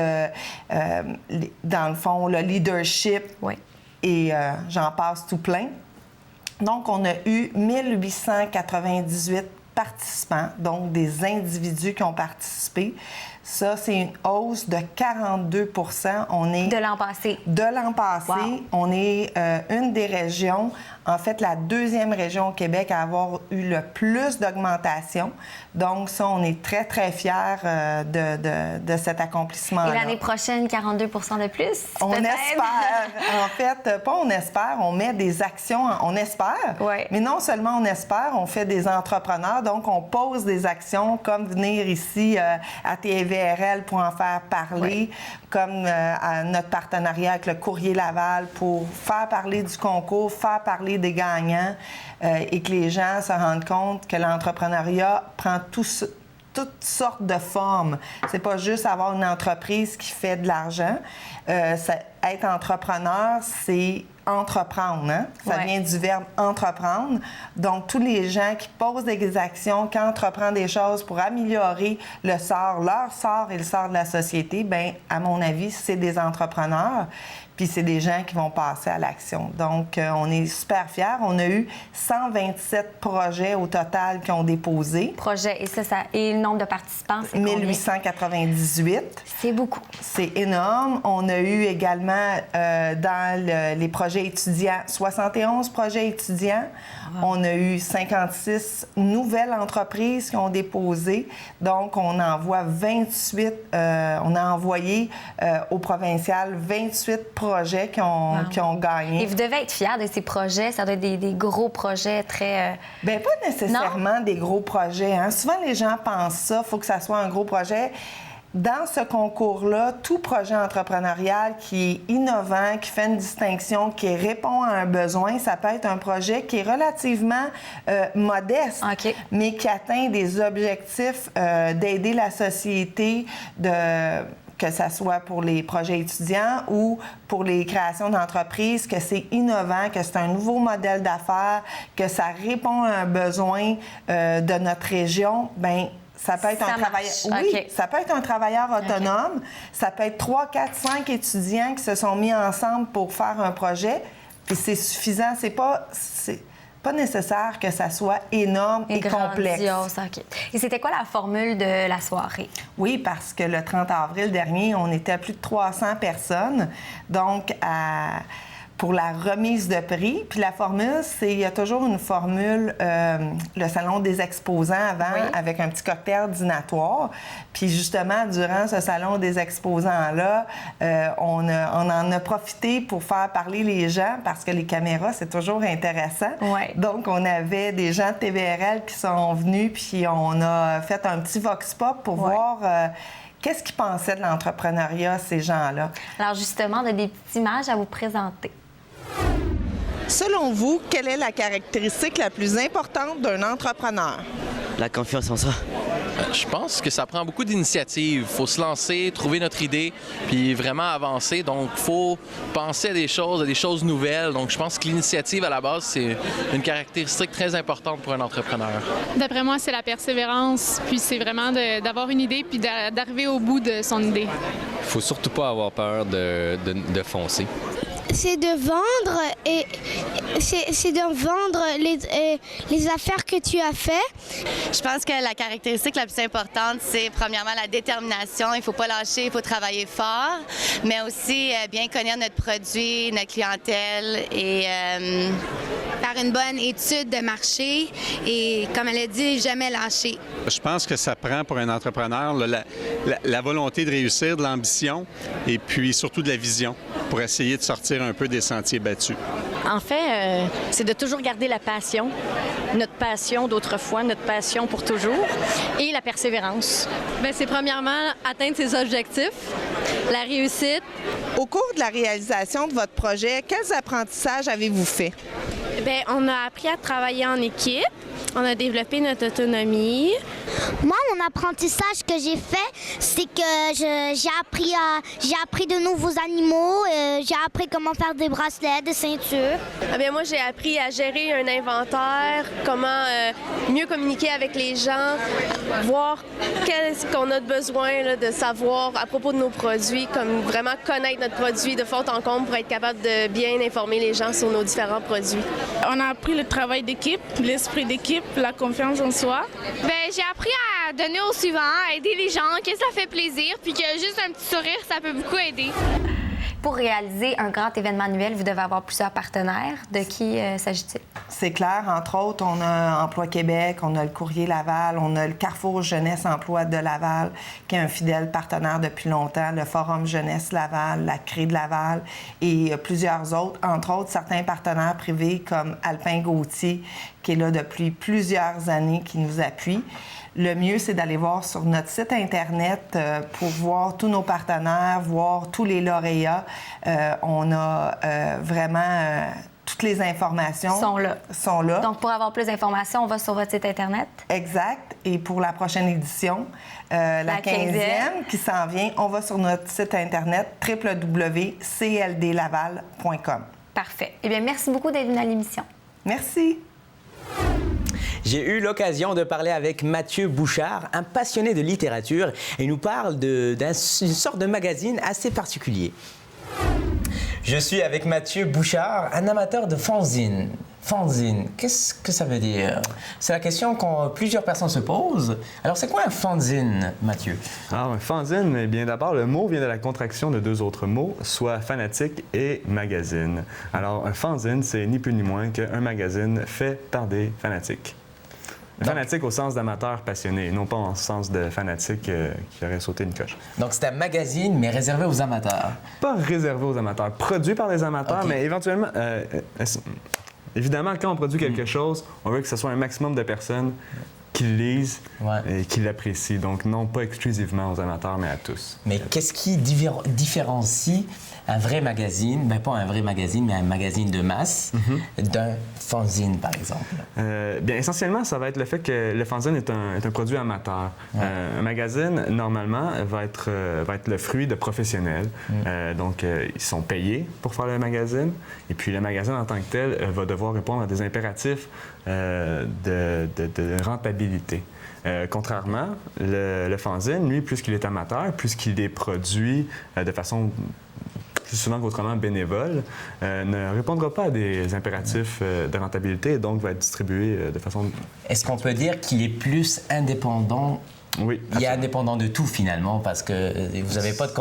dans le fond, le leadership. Oui. Et j'en passe tout plein. Donc, on a eu 1898 participants, donc des individus qui ont participé. Ça, c'est une hausse de 42 %. De l'an passé. De l'an passé. Wow. On est une des régions, en fait, la 2e région au Québec à avoir eu le plus d'augmentation. Donc, ça, on est très, très fiers de cet accomplissement-là. Et l'année prochaine, 42 % de plus? On espère. En fait, pas on espère, on met des actions. On espère. Oui. Mais non seulement on espère, on fait des entrepreneurs. Donc, on pose des actions comme venir ici à TVRL pour en faire parler, comme à notre partenariat avec le Courrier Laval pour faire parler du concours, faire parler des gagnants et que les gens se rendent compte que l'entrepreneuriat prend toutes sortes de formes. C'est pas juste avoir une entreprise qui fait de l'argent. Être entrepreneur, c'est entreprendre. Hein? Ça vient du verbe entreprendre. Donc, tous les gens qui posent des actions, qui entreprennent des choses pour améliorer leur sort et le sort de la société, bien, à mon avis, c'est des entrepreneurs. puis c'est des gens qui vont passer à l'action. Donc, on est super fiers. On a eu 127 projets au total qui ont déposé. Projets, et le nombre de participants, c'est combien? 1898. C'est beaucoup. C'est énorme. On a eu également, dans les projets étudiants, 71 projets étudiants. Wow. On a eu 56 nouvelles entreprises qui ont déposé. Donc, on envoie 28, on a envoyé au provincial 28 projets qui ont gagné. Et vous devez être fiers de ces projets. Ça doit être des gros projets très... Bien, pas nécessairement des gros projets. Hein. Souvent, les gens pensent ça, il faut que ça soit un gros projet. Dans ce concours-là, tout projet entrepreneurial qui est innovant, qui fait une distinction, qui répond à un besoin, ça peut être un projet qui est relativement modeste, mais qui atteint des objectifs d'aider la société, que ce soit pour les projets étudiants ou pour les créations d'entreprises, que c'est innovant, que c'est un nouveau modèle d'affaires, que ça répond à un besoin de notre région, bien, ça peut être ça peut être un travailleur autonome. Ça peut être 3, 4, 5 étudiants qui se sont mis ensemble pour faire un projet. Puis c'est suffisant. C'est pas nécessaire que ça soit énorme et complexe. Et c'était quoi la formule de la soirée? Oui, parce que le 30 avril dernier, on était à plus de 300 personnes. Donc, pour la remise de prix. Puis la formule, il y a toujours une formule, le salon des exposants avant, avec un petit cocktail dînatoire. Puis justement, durant ce salon des exposants-là, on en a profité pour faire parler les gens parce que les caméras, c'est toujours intéressant. Donc, on avait des gens de TVRL qui sont venus, puis on a fait un petit vox pop pour voir... qu'est-ce qu'ils pensaient de l'entrepreneuriat, ces gens-là? Alors justement, on a des petites images à vous présenter. Selon vous, quelle est la caractéristique la plus importante d'un entrepreneur? La confiance en soi. Je pense que ça prend beaucoup d'initiatives. Il faut se lancer, trouver notre idée, puis vraiment avancer. Donc, il faut penser à des choses nouvelles. Donc, je pense que l'initiative, à la base, c'est une caractéristique très importante pour un entrepreneur. D'après moi, c'est la persévérance, puis c'est vraiment d'avoir une idée, puis d'arriver au bout de son idée. Il faut surtout pas avoir peur de foncer. C'est de vendre les affaires que tu as fait. Je pense que la caractéristique la plus importante, c'est premièrement la détermination. Il ne faut pas lâcher, il faut travailler fort, mais aussi bien connaître notre produit, notre clientèle et faire une bonne étude de marché et, comme elle a dit, jamais lâcher. Je pense que ça prend pour un entrepreneur la volonté de réussir, de l'ambition et puis surtout de la vision pour essayer de sortir un peu des sentiers battus. En fait, c'est de toujours garder la passion, notre passion d'autrefois, notre passion pour toujours, et la persévérance. Bien, c'est premièrement atteindre ses objectifs, la réussite. Au cours de la réalisation de votre projet, quels apprentissages avez-vous fait? Bien, on a appris à travailler en équipe. On a développé notre autonomie. Moi, mon apprentissage que j'ai fait, c'est que j'ai appris de nouveaux animaux, j'ai appris comment faire des bracelets, des ceintures. Ah bien, moi, j'ai appris à gérer un inventaire, comment mieux communiquer avec les gens, voir qu'est-ce qu'on a de besoin là, de savoir à propos de nos produits, comme vraiment connaître notre produit de fond en comble pour être capable de bien informer les gens sur nos différents produits. On a appris le travail d'équipe, l'esprit d'équipe, la confiance en soi. Bien, j'ai appris à donner au suivant, à aider les gens, que ça fait plaisir, puis que juste un petit sourire, ça peut beaucoup aider. Pour réaliser un grand événement annuel, vous devez avoir plusieurs partenaires. De qui s'agit-il? C'est clair. Entre autres, on a Emploi Québec, on a le Courrier Laval, on a le Carrefour Jeunesse Emploi de Laval, qui est un fidèle partenaire depuis longtemps, le Forum Jeunesse Laval, la CRE de Laval et plusieurs autres. Entre autres, certains partenaires privés comme Alpin Gauthier, qui est là depuis plusieurs années, qui nous appuie. Le mieux, c'est d'aller voir sur notre site Internet pour voir tous nos partenaires, voir tous les lauréats. On a vraiment toutes les informations. Sont là. Donc, pour avoir plus d'informations, on va sur votre site Internet. Exact. Et pour la prochaine édition, la 15e qui s'en vient, on va sur notre site Internet www.cldlaval.com. Parfait. Eh bien, merci beaucoup d'être venu à l'émission. Merci. J'ai eu l'occasion de parler avec Mathieu Bouchard, un passionné de littérature, et il nous parle d'une sorte de magazine assez particulier. Je suis avec Mathieu Bouchard, un amateur de fanzine. Fanzine, qu'est-ce que ça veut dire? C'est la question que plusieurs personnes se posent. Alors, c'est quoi un fanzine, Mathieu? Alors, un fanzine, eh bien, d'abord, le mot vient de la contraction de deux autres mots, soit fanatique et magazine. Alors, un fanzine, c'est ni plus ni moins qu'un magazine fait par des fanatiques. Fanatique au sens d'amateur passionné, non pas en sens de fanatique qui aurait sauté une coche. Donc, c'est un magazine, mais réservé aux amateurs? Pas réservé aux amateurs. Produit par des amateurs, mais éventuellement... évidemment, quand on produit quelque chose, on veut que ce soit un maximum de personnes qui le lisent et qui l'apprécient. Donc, non pas exclusivement aux amateurs, mais à tous. Mais qu'est-ce qui différencie un vrai magazine, ben pas un vrai magazine, mais un magazine de masse, d'un fanzine, par exemple? Bien, essentiellement, ça va être le fait que le fanzine est un produit amateur. Un magazine, normalement, va être le fruit de professionnels. Donc, ils sont payés pour faire le magazine. Et puis, le magazine, en tant que tel, va devoir répondre à des impératifs de rentabilité. Contrairement, le fanzine, lui, puisqu'il est amateur, puisqu'il est produit de façon plus souvent qu'autrement bénévole, ne répondra pas à des impératifs de rentabilité et donc va être distribué de façon... Est-ce qu'on peut dire qu'il est plus indépendant? Oui. Il est indépendant de tout, finalement, parce que vous n'avez pas de...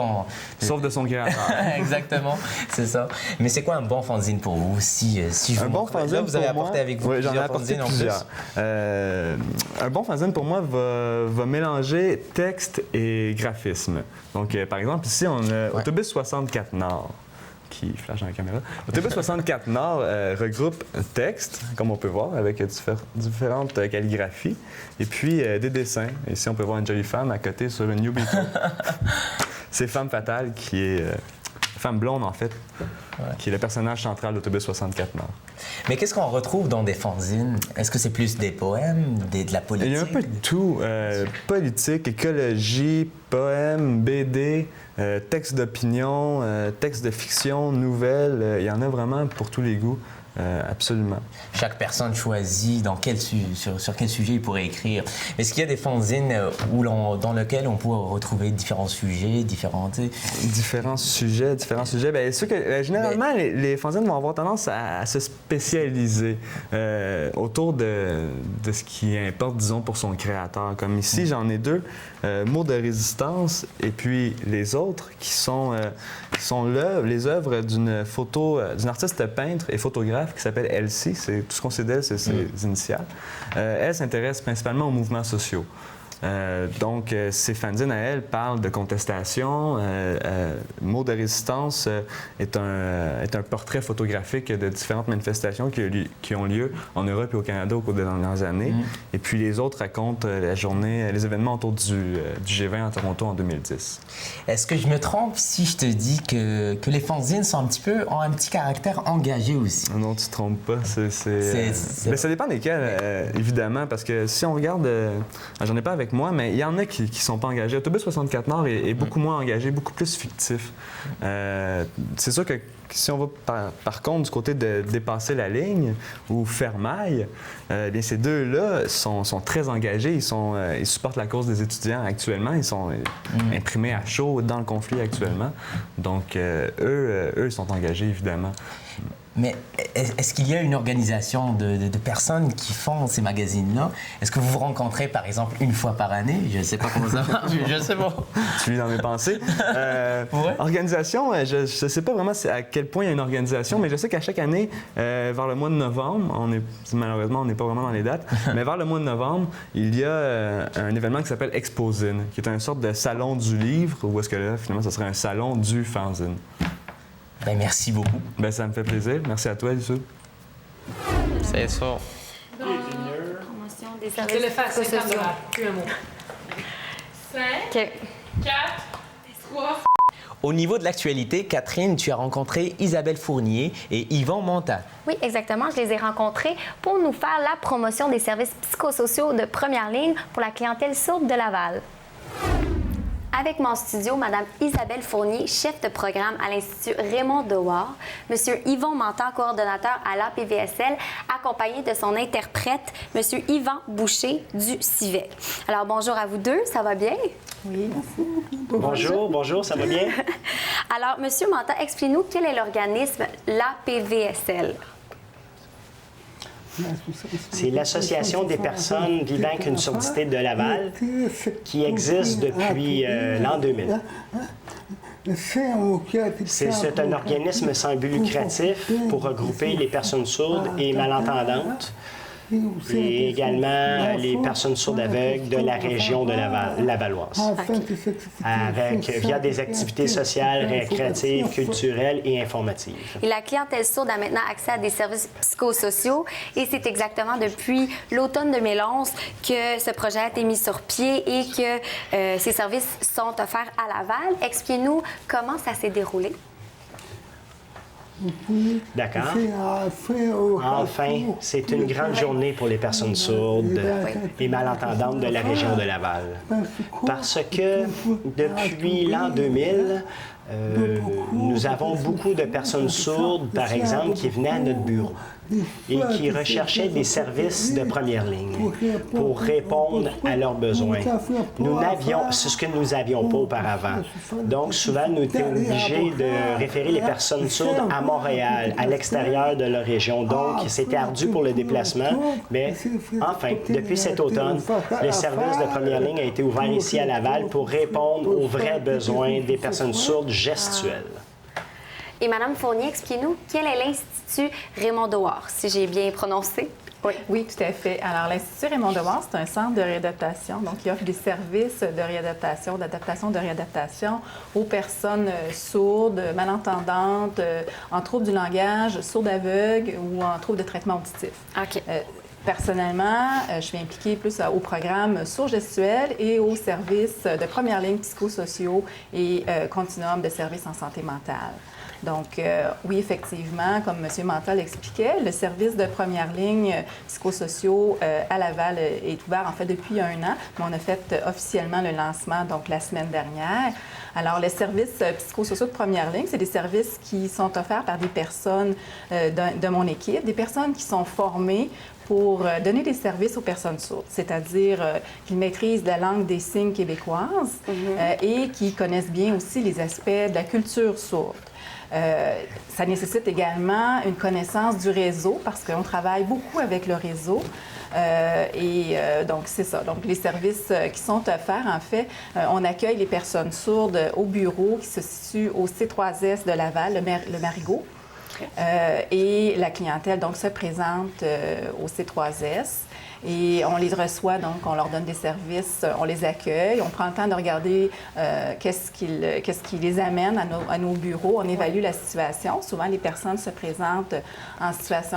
Sauf de son créateur. Exactement, c'est ça. Mais c'est quoi un bon fanzine pour vous? Si je un bon fanzine, là, vous avez apporté avec vous j'en ai apporté plusieurs. Un bon fanzine, pour moi, va mélanger texte et graphisme. Donc, par exemple, ici, on a Autobus 64 Nord, qui flash dans la caméra. Autobus 64 Nord regroupe texte, comme on peut voir, avec différentes calligraphies, et puis des dessins. Ici, on peut voir une jolie femme à côté sur une New Beetle. C'est Femme Fatale, qui est... Femme blonde, en fait, qui est le personnage central d'Autobus 64 Nord. Mais qu'est-ce qu'on retrouve dans des fanzines? Est-ce que c'est plus des poèmes, de la politique? Il y a un peu de tout. Politique, écologie, poèmes, BD, textes d'opinion, textes de fiction, nouvelles. Il y en a vraiment pour tous les goûts. Absolument. Chaque personne choisit sur quel sujet il pourrait écrire. Est-ce qu'il y a des fanzines dans lesquels on pourrait retrouver différents sujets, différents sujets? Bien, c'est sûr que généralement, les fanzines vont avoir tendance à se spécialiser autour de ce qui importe, disons, pour son créateur. Comme ici, j'en ai deux, Mots de résistance et puis les autres qui sont les œuvres d'une artiste peintre et photographe qui s'appelle Elsie. C'est tout ce qu'on sait d'elle, c'est ses initiales. Elle s'intéresse principalement aux mouvements sociaux. Donc, ces fanzines à elle parlent de contestation. Mots de résistance est un portrait photographique de différentes manifestations qui ont lieu en Europe et au Canada au cours des dernières années. Et puis les autres racontent les événements autour du G20 à Toronto en 2010. Est-ce que je me trompe si je te dis que les fanzines ont un petit caractère engagé aussi? Non, tu te trompes pas. Mais ça dépend desquels, évidemment, parce que si on regarde... j'en ai pas avec moi, mais il y en a qui ne sont pas engagés. Autobus 64 Nord est beaucoup moins engagé, beaucoup plus fictif. C'est sûr que si on va par contre du côté de dépasser la ligne ou faire maille, bien ces deux-là sont très engagés. Ils supportent la cause des étudiants actuellement. Ils sont imprimés à chaud dans le conflit actuellement. Donc, eux sont engagés, évidemment. Mais est-ce qu'il y a une organisation de personnes qui font ces magazines-là? Est-ce que vous vous rencontrez, par exemple, une fois par année? Je ne sais pas comment ça marche, je sais pas. Tu lis dans mes pensées. Organisation, je ne sais pas vraiment à quel point il y a une organisation, mais je sais qu'à chaque année, vers le mois de novembre, malheureusement, on n'est pas vraiment dans les dates, mais vers le mois de novembre, il y a un événement qui s'appelle Exposine, qui est une sorte de salon du livre, ou est-ce que là, finalement, ça serait un salon du fanzine. Ben, merci beaucoup. Ben, ça me fait plaisir. Merci à toi, Lissou. C'est ça. Promotion des services Je le fais à 50 $, sociaux. plus un mot. 5, OK. 4, 3... Au niveau de l'actualité, Catherine, tu as rencontré Isabelle Fournier et Yvan Monta. Oui, exactement. Je les ai rencontrés pour nous faire la promotion des services psychosociaux de première ligne pour la clientèle sourde de Laval. Avec mon studio, Mme Isabelle Fournier, chef de programme à l'Institut Raymond Dewar, M. Yvan Monta, coordonnateur à l'APVSL, accompagné de son interprète, M. Yvan Boucher du CIVEC. Alors, bonjour à vous deux, ça va bien? Oui, merci. Bonjour, ça va bien? Alors, Monsieur Manta, expliquez-nous quel est l'organisme l'APVSL. C'est l'Association des personnes vivant avec une surdité de Laval qui existe depuis l'an 2000. C'est un organisme sans but lucratif pour regrouper les personnes sourdes et malentendantes et également les personnes sourdes aveugles de la région de Lavalloise, via des activités sociales, récréatives, culturelles et informatives. Et la clientèle sourde a maintenant accès à des services psychosociaux et c'est exactement depuis l'automne 2011 que ce projet a été mis sur pied et que ces services sont offerts à Laval. Expliquez-nous comment ça s'est déroulé. D'accord. Enfin, c'est une grande journée pour les personnes sourdes et malentendantes de la région de Laval. Parce que depuis l'an 2000, nous avons beaucoup de personnes sourdes, par exemple, qui venaient à notre bureau et qui recherchaient des services de première ligne pour répondre à leurs besoins. C'est ce que nous n'avions pas auparavant. Donc, souvent, nous étions obligés de référer les personnes sourdes à Montréal, à l'extérieur de leur région. Donc, c'était ardu pour le déplacement, mais enfin, depuis cet automne, le service de première ligne a été ouvert ici à Laval pour répondre aux vrais besoins des personnes sourdes gestuelles. Et Mme Fournier, expliquez-nous quel est l'Institut Raymond Dehors, si j'ai bien prononcé. Oui, tout à fait. Alors, l'Institut Raymond Dehors, c'est un centre de réadaptation, donc il offre des services de réadaptation, de réadaptation aux personnes sourdes, malentendantes, en trouble du langage, sourdes aveugles ou en trouble de traitement auditif. OK. Personnellement, je suis impliquée plus au programme sourds-gestuels et aux services de première ligne psychosociaux et continuum de services en santé mentale. Donc, oui, effectivement, comme M. Manta l'expliquait, le service de première ligne psychosociaux à Laval est ouvert en fait depuis 1 an, mais on a fait officiellement le lancement donc la semaine dernière. Alors, les services psychosociaux de première ligne, c'est des services qui sont offerts par des personnes de mon équipe, des personnes qui sont formées pour donner des services aux personnes sourdes, c'est-à-dire qu'ils maîtrisent la langue des signes québécoise et qui connaissent bien aussi les aspects de la culture sourde. Ça nécessite également une connaissance du réseau parce qu'on travaille beaucoup avec le réseau. Donc, c'est ça. Donc, les services qui sont offerts, en fait, on accueille les personnes sourdes au bureau qui se situe au C3S de Laval, le Marigot. Et la clientèle, donc, se présente au C3S. Et on les reçoit, donc on leur donne des services, on les accueille, on prend le temps de regarder qu'est-ce qui les amène à nos bureaux, on évalue la situation. Souvent, les personnes se présentent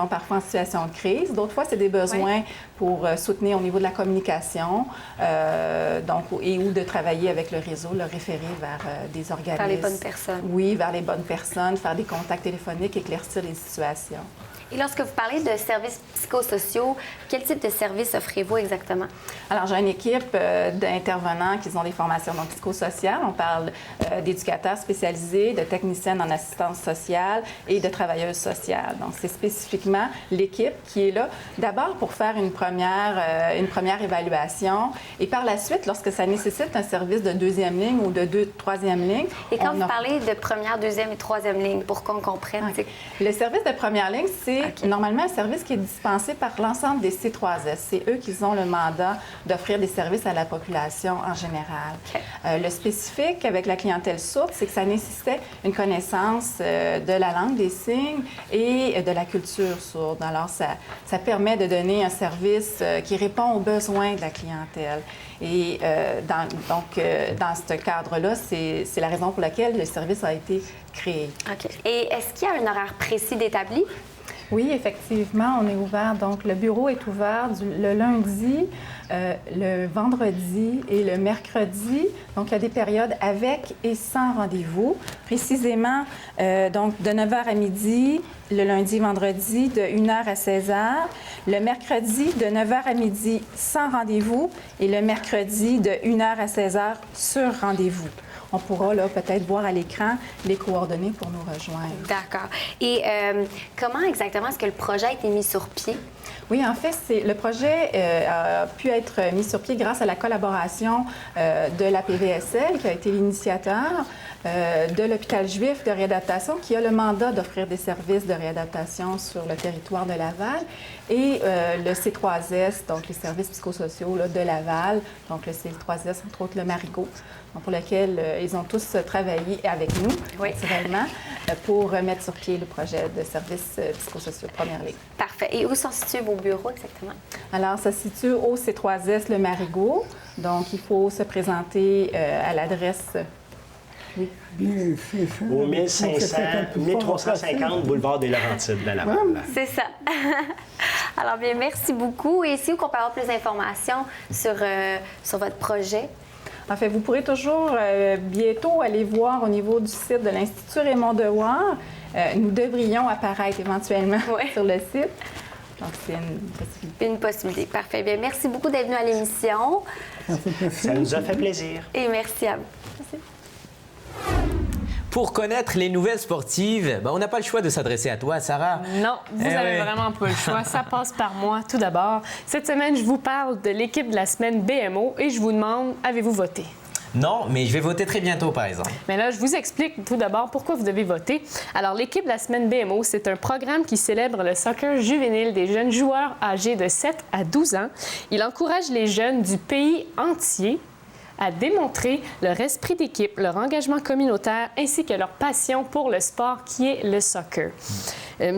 parfois en situation de crise. D'autres fois, c'est des besoins pour soutenir au niveau de la communication ou de travailler avec le réseau, le référer vers des organismes. Vers les bonnes personnes. Oui, vers les bonnes personnes, faire des contacts téléphoniques, éclaircir les situations. Et lorsque vous parlez de services psychosociaux, quel type de services offrez-vous exactement? Alors, j'ai une équipe d'intervenants qui ont des formations donc, psychosociales. On parle d'éducateurs spécialisés, de techniciennes en assistance sociale et de travailleuses sociales. Donc, c'est spécifiquement l'équipe qui est là, d'abord pour faire une première évaluation et par la suite, lorsque ça nécessite un service de 2e ligne ou de 3e ligne. Et quand vous parlez de première, 2e et 3e ligne, pour qu'on comprenne? Okay. Le service de première ligne, c'est normalement un service qui est dispensé par l'ensemble des C3S. C'est eux qui ont le mandat d'offrir des services à la population en général. Le spécifique avec la clientèle sourde, c'est que ça nécessitait une connaissance de la langue des signes et de la culture sourde. Alors, ça permet de donner un service qui répond aux besoins de la clientèle. Et dans ce cadre-là, c'est la raison pour laquelle le service a été créé. OK. Et est-ce qu'il y a un horaire précis d'établi? Oui, effectivement, on est ouvert. Donc, le bureau est ouvert le lundi, le vendredi et le mercredi. Donc, il y a des périodes avec et sans rendez-vous. Précisément, donc, de 9h à midi, le lundi et vendredi, de 1h à 16h. Le mercredi, de 9h à midi, sans rendez-vous. Et le mercredi, de 1h à 16h, sur rendez-vous. On pourra là peut-être voir à l'écran les coordonnées pour nous rejoindre. D'accord. Et comment exactement est-ce que le projet a été mis sur pied? Oui, en fait, le projet a pu être mis sur pied grâce à la collaboration de la PVSL, qui a été l'initiateur, de l'hôpital juif de réadaptation, qui a le mandat d'offrir des services de réadaptation sur le territoire de Laval, et le C3S, donc les services psychosociaux là, de Laval, donc le C3S, entre autres le Marigot, donc pour lequel ils ont tous travaillé avec nous, naturellement, pour mettre sur pied le projet de services psychosociaux de première ligne. Parfait. Et où sont situés vos bureaux exactement? Alors, ça se situe au C3S Le Marigot, donc il faut se présenter à l'adresse... Oui. Au 1350 boulevard des Laurentides de Laval. C'est ça. Alors bien, merci beaucoup. Et si vous pouvez avoir plus d'informations sur votre projet? En fait, vous pourrez toujours bientôt aller voir au niveau du site de l'Institut Raymond Dewar. Nous devrions apparaître éventuellement sur le site. Donc, c'est une possibilité. Une possibilité. Parfait. Bien, merci beaucoup d'être venu à l'émission. Ça nous a fait plaisir. Et merci à vous. Merci. Pour connaître les nouvelles sportives, on n'a pas le choix de s'adresser à toi, Sarah. Non, vous n'avez vraiment pas le choix. Ça passe par moi, tout d'abord. Cette semaine, je vous parle de l'équipe de la semaine BMO et je vous demande, avez-vous voté? Non, mais je vais voter très bientôt, par exemple. Mais là, je vous explique tout d'abord pourquoi vous devez voter. Alors, l'équipe de la semaine BMO, c'est un programme qui célèbre le soccer juvénile des jeunes joueurs âgés de 7 à 12 ans. Il encourage les jeunes du pays entier à démontrer leur esprit d'équipe, leur engagement communautaire ainsi que leur passion pour le sport qui est le soccer.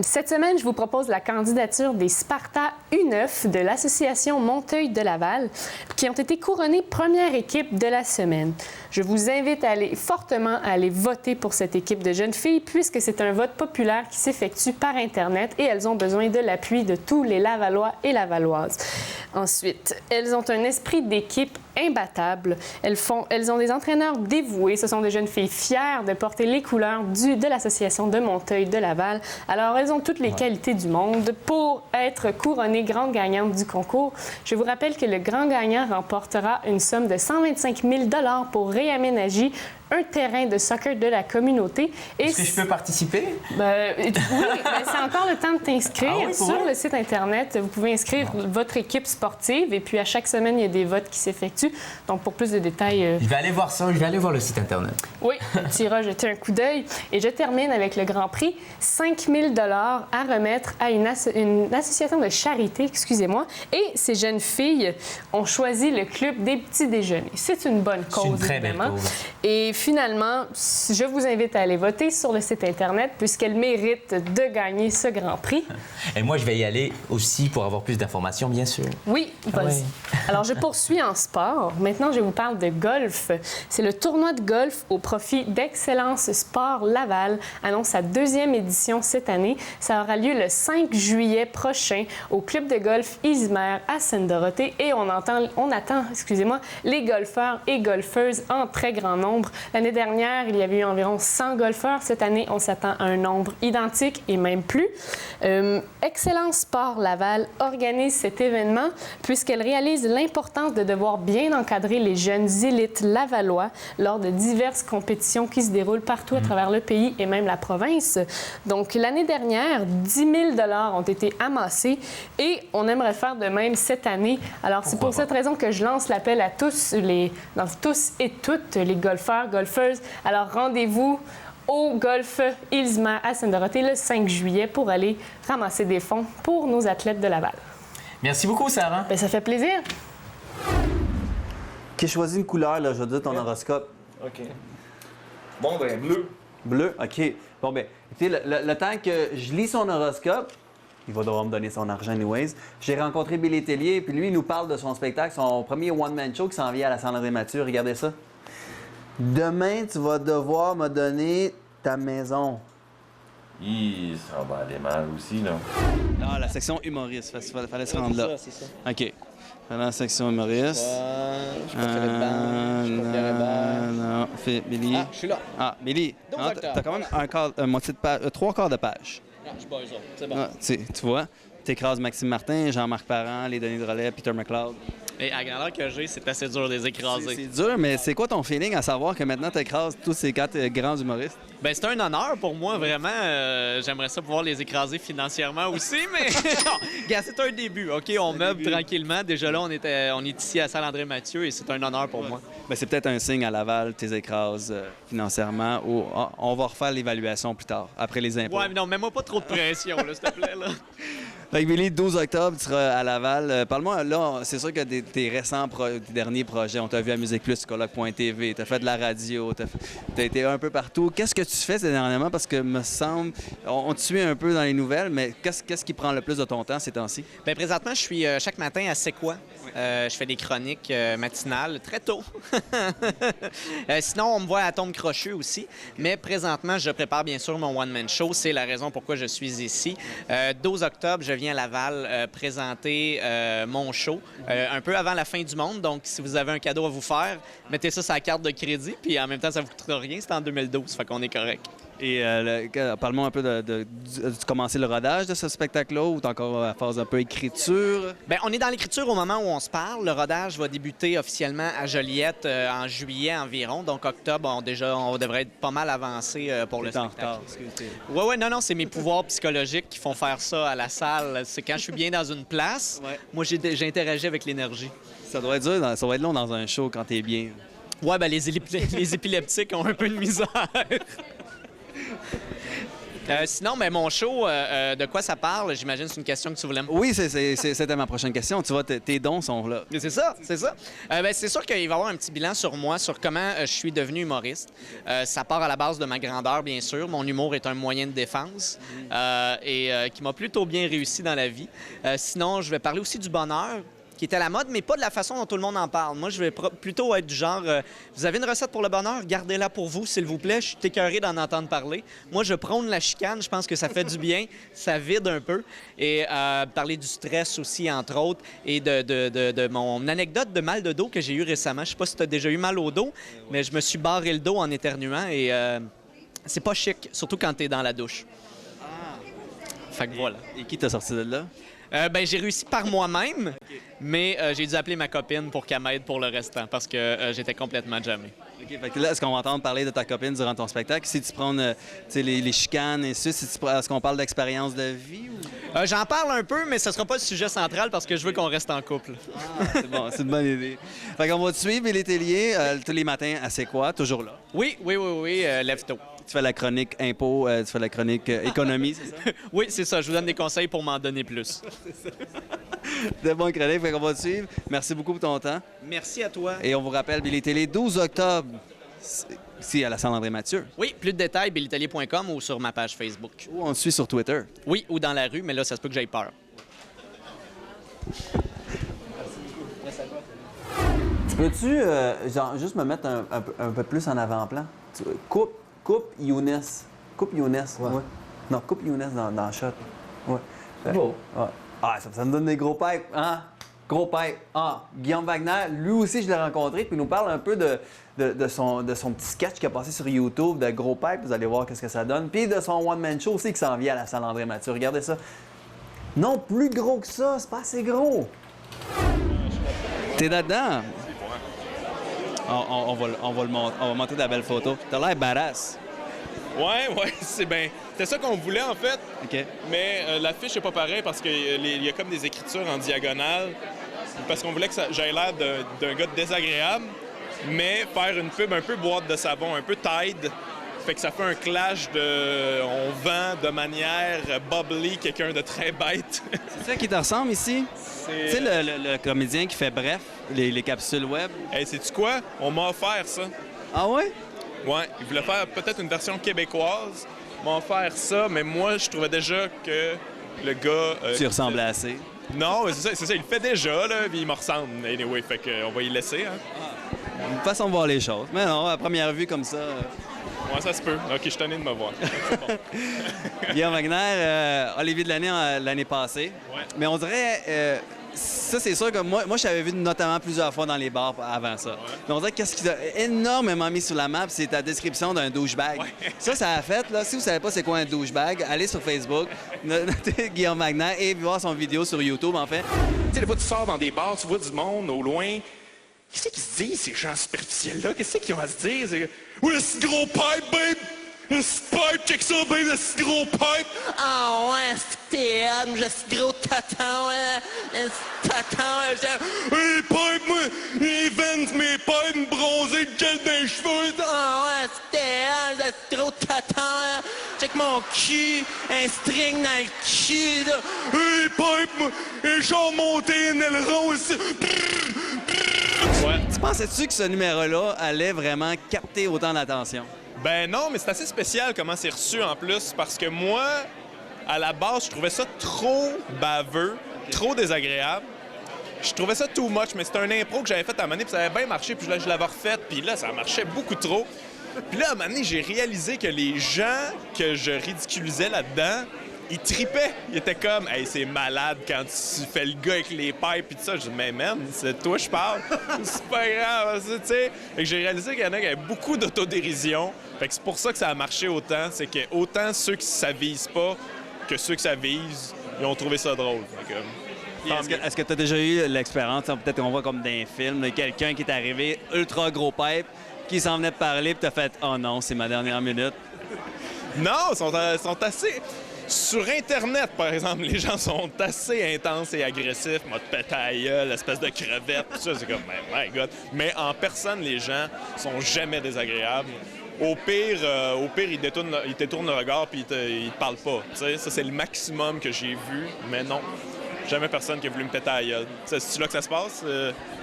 Cette semaine, je vous propose la candidature des Sparta U9 de l'Association Monteuil de Laval qui ont été couronnés première équipe de la semaine. Je vous invite fortement à aller voter pour cette équipe de jeunes filles puisque c'est un vote populaire qui s'effectue par Internet et elles ont besoin de l'appui de tous les Lavallois et Lavalloises. Ensuite, elles ont un esprit d'équipe imbattable. Elles ont des entraîneurs dévoués. Ce sont des jeunes filles fières de porter les couleurs de l'Association de Monteuil de Laval. Alors, elles ont toutes les qualités du monde pour être couronnées grande gagnante du concours. Je vous rappelle que le grand gagnant remportera une somme de 125 000 $ pour réaménager un terrain de soccer de la communauté. Est-ce que je peux participer? Oui, c'est encore le temps de t'inscrire sur le site Internet. Vous pouvez inscrire votre équipe sportive et puis à chaque semaine, il y a des votes qui s'effectuent. Donc, pour plus de détails... Je vais aller voir ça, je vais aller voir le site Internet. Oui, tu iras jeter un coup d'œil. Et je termine avec le Grand Prix. 5 000 $ à remettre à une association de charité, excusez-moi. Et ces jeunes filles ont choisi le Club des petits déjeuners. C'est une bonne cause, c'est une très belle cause. Et finalement, je vous invite à aller voter sur le site Internet puisqu'elle mérite de gagner ce Grand Prix. Et moi, je vais y aller aussi pour avoir plus d'informations, bien sûr. Oui, vas-y. Alors, je poursuis en sport. Maintenant, je vous parle de golf. C'est le tournoi de golf au profit d'Excellence Sport Laval, annonce sa 2e édition cette année. Ça aura lieu le 5 juillet prochain au club de golf Ismer à Sainte-Dorothée et on attend les golfeurs et golfeuses en très grand nombre. L'année dernière, il y avait eu environ 100 golfeurs. Cette année, on s'attend à un nombre identique et même plus. Excellence Sport Laval organise cet événement puisqu'elle réalise l'importance de devoir bien encadrer les jeunes élites lavallois lors de diverses compétitions qui se déroulent partout à travers le pays et même la province. Donc, l'année dernière, 10 000 $ ont été amassés et on aimerait faire de même cette année. Alors, c'est pour cette raison que je lance l'appel à tous et toutes les golfeurs, golfeuses. Alors, rendez-vous au Golf Ilsma à Sainte-Dorothée le 5 juillet pour aller ramasser des fonds pour nos athlètes de Laval. Merci beaucoup, Sarah. Bien, ça fait plaisir. OK, choisis une couleur, là, je vais dire ton horoscope. OK. Bon, ben bleu. Bleu, OK. Bon, ben écoutez, le temps que je lis son horoscope, il va devoir me donner son argent anyways. J'ai rencontré Billy Tellier, puis lui, il nous parle de son spectacle, son premier one-man show qui s'en vient à la Saint-André Mathieu. Regardez ça. Demain, tu vas devoir me donner ta maison. Ça va aller mal aussi, là. Ah, la section humoriste. Fallait se rendre là. C'est ça. OK. La section humoriste. Je suis pas Philippe Bang, je suis pas Pierre Hébert. Non, Billy. Ah, je suis là. Ah, Billy. T'as quand même moitié de page, 3/4 de page. Non, je suis pas eux autres. C'est bon. Tu vois, t'écrases Maxime Martin, Jean-Marc Parent, les Denis Drolet, Peter McLeod. Et à la grandeur que j'ai, c'est assez dur de les écraser. C'est dur, mais c'est quoi ton feeling à savoir que maintenant tu écrases tous ces 4 grands humoristes? Ben c'est un honneur pour moi, vraiment. J'aimerais ça pouvoir les écraser financièrement aussi, mais non, gars, c'est un début, OK? On meuble tranquillement. Déjà là, on est ici à Saint-André-Mathieu et c'est un honneur pour moi. Ben, c'est peut-être un signe à Laval, tu les écrases financièrement, ou on va refaire l'évaluation plus tard, après les impôts. Ouais, mais non, mets-moi pas trop de pression, là, s'il te plaît, là. Fait que Billy, 12 octobre, tu seras à Laval. Parle-moi, là, c'est sûr que tes récents, tes derniers projets, on t'a vu à Musique Plus, Colloque.tv, t'as fait de la radio, t'as été un peu partout. Qu'est-ce que tu fais dernièrement? Parce que, me semble, on te suit un peu dans les nouvelles, mais qu'est-ce qui prend le plus de ton temps ces temps-ci? Bien, présentement, je suis chaque matin à C'est quoi? Je fais des chroniques matinales très tôt. Sinon, on me voit à Tombe Crochu aussi. Mais présentement, je prépare bien sûr mon one-man show. C'est la raison pourquoi je suis ici. 12 octobre, je viens à Laval présenter mon show un peu avant la fin du monde. Donc, si vous avez un cadeau à vous faire, mettez ça sur la carte de crédit. Puis en même temps, ça ne vous coûtera rien. C'est en 2012, fait qu'on est correct. Et parle-moi un peu de commencer le rodage de ce spectacle-là ou t'es encore à phase un peu écriture? Bien, on est dans l'écriture au moment où on se parle. Le rodage va débuter officiellement à Joliette en juillet environ. Donc, octobre, on devrait être pas mal avancé pour le spectacle. Oui, non, c'est mes pouvoirs psychologiques qui font faire ça à la salle. C'est quand je suis bien dans une place, moi, j'interagis avec l'énergie. Ça doit être dur, ça va être long dans un show quand t'es bien. Ouais, ben les épileptiques ont un peu de misère. Sinon, ben, mon show, de quoi ça parle? J'imagine que c'est une question que tu voulais me poser. Oui, c'était ma prochaine question. Tu vois, tes dons sont là. C'est ça. Ben, c'est sûr qu'il va y avoir un petit bilan sur moi, sur comment je suis devenu humoriste. Ça part à la base de ma grandeur, bien sûr. Mon humour est un moyen de défense et qui m'a plutôt bien réussi dans la vie. Sinon, je vais parler aussi du bonheur, qui est à la mode, mais pas de la façon dont tout le monde en parle. Moi, je vais plutôt être du genre, vous avez une recette pour le bonheur, gardez-la pour vous, s'il vous plaît. Je suis écœuré d'en entendre parler. Moi, je prône la chicane. Je pense que ça fait du bien, ça vide un peu. Et parler du stress aussi, entre autres, et de mon anecdote de mal de dos que j'ai eu récemment. Je sais pas si tu as déjà eu mal au dos, mais je me suis barré le dos en éternuant et c'est pas chic, surtout quand tu es dans la douche. Fait que voilà. Et qui t'a sorti de là? Ben, j'ai réussi par moi-même, mais j'ai dû appeler ma copine pour qu'elle m'aide pour le restant parce que j'étais complètement jammé. OK, fait que là, est-ce qu'on va entendre parler de ta copine durant ton spectacle? Si tu prends les chicanes et ça, est-ce qu'on parle d'expérience de vie? Ou... J'en parle un peu, mais ce sera pas le sujet central parce que je veux qu'on reste en couple. C'est bon, c'est une bonne idée. Fait qu'on va te suivre, Billy Tellier, tous les matins à C'est quoi? Toujours là? Oui, lève tôt. Tu fais la chronique impôt, tu fais la chronique économie, c'est ça? Oui, c'est ça. Je vous donne des conseils pour m'en donner plus. De bonnes chroniques, fait qu'on va te suivre. Merci beaucoup pour ton temps. Merci à toi. Et on vous rappelle, Billy Tellier, 12 octobre, ici à la Saint-André-Mathieu. Oui, plus de détails, billytellier.com ou sur ma page Facebook. Ou on te suit sur Twitter. Oui, ou dans la rue, mais là, ça se peut que j'aille peur. Tu peux-tu juste me mettre un peu plus en avant-plan? Coupe Younes. Coupe Younes, ouais. Non, coupe Younes dans le shot. Ouais. Beau. Ouais. Ah, ça me donne des gros pipes, hein? Gros pipes. Ah, Guillaume Wagner, lui aussi, je l'ai rencontré, puis il nous parle un peu de son petit sketch qui a passé sur YouTube de Gros Pipes. Vous allez voir qu'est-ce que ça donne. Puis de son one-man show aussi qui s'en vient à la salle André-Mathieu. Regardez ça. Non, plus gros que ça, c'est pas assez gros. T'es là-dedans? On va monter de la belle photo. T'as l'air badass. Ouais, c'est bien. C'était ça qu'on voulait, en fait. OK. Mais l'affiche n'est pas pareille parce qu'il y a comme des écritures en diagonale. Parce qu'on voulait que j'aille l'air d'un gars désagréable, mais faire une pub un peu boîte de savon, un peu Tide. Fait que ça fait un clash on vend de manière bubbly quelqu'un de très bête. C'est ça qui te ressemble ici? Tu sais, le comédien qui fait Bref, les capsules web? Hey, sais-tu quoi? On m'a offert ça. Ah ouais? Ouais, il voulait faire peut-être une version québécoise. Il m'a offert ça, mais moi, je trouvais déjà que le gars... Tu ressemblais assez? Non, c'est ça, il le fait déjà, là, puis il me ressemble. Anyway, fait qu'on va y laisser, hein. Une façon de voir les choses. Mais non, à première vue, comme ça... Ouais, ça se peut. OK, je suis tanné de me voir. Bon. Guillaume Wagner, Olivier de l'année passée. Ouais. Mais on dirait, ça, c'est sûr que moi je t'avais vu notamment plusieurs fois dans les bars avant ça. Mais on dirait que qu'est-ce qui t'a énormément mis sur la map, c'est ta description d'un douchebag. Ça a fait, là, si vous savez pas c'est quoi un douchebag, allez sur Facebook, notez Guillaume Wagner et voir son vidéo sur YouTube, en fait. Tu sais, des fois, tu sors dans des bars, tu vois du monde au loin. Qu'est-ce qu'ils se disent, ces gens superficiels-là? Qu'est-ce qu'ils ont à se dire? C'est... Oui, ce gros pipe, babe! Le pipe, check ça, babe, le gros pipe! Ah ouais, c'est TM, je gros taton, hein? Le taton, hey, pipe, moi! Les veines, mes pipes bronzées, gel dans les cheveux! Ah ouais, c'est TM, le gros taton, hein? Check mon cul, un string dans le cul, là! Hey, pipe, moi! Et j'en monté un aileron aussi! Ouais. Tu pensais-tu que ce numéro-là allait vraiment capter autant d'attention? Ben non, mais c'est assez spécial comment c'est reçu en plus, parce que moi, à la base, je trouvais ça trop baveux, trop désagréable. Je trouvais ça too much, mais c'était un impro que j'avais fait à un moment donné, puis ça avait bien marché, puis là, je l'avais refait, puis là, ça marchait beaucoup trop. Puis là, à un moment donné, j'ai réalisé que les gens que je ridiculisais là-dedans, ils tripaient. Ils étaient comme, hey, c'est malade quand tu fais le gars avec les pipes et tout ça. Je dis, mais man, c'est toi je parle. C'est pas grave, tu sais. Fait que j'ai réalisé qu'il y en a qui avaient beaucoup d'autodérision. Fait que c'est pour ça que ça a marché autant. C'est que autant ceux qui s'avisent pas que ceux qui s'avisent, ils ont trouvé ça drôle. Est-ce que tu as déjà eu l'expérience, peut-être qu'on voit comme dans un film, de quelqu'un qui est arrivé ultra gros pipe, qui s'en venait de parler, puis t'as fait, oh non, c'est ma dernière minute? Non, ils sont assez... Sur Internet, par exemple, les gens sont assez intenses et agressifs. Moi, te pète à la gueule, espèce de crevette, tout ça. C'est comme, my God. Mais en personne, les gens sont jamais désagréables. Au pire, ils détournent le regard puis ils te parlent pas. T'sais, ça, c'est le maximum que j'ai vu. Mais non, jamais personne qui a voulu me péter à la gueule. C'est-tu là que ça se passe?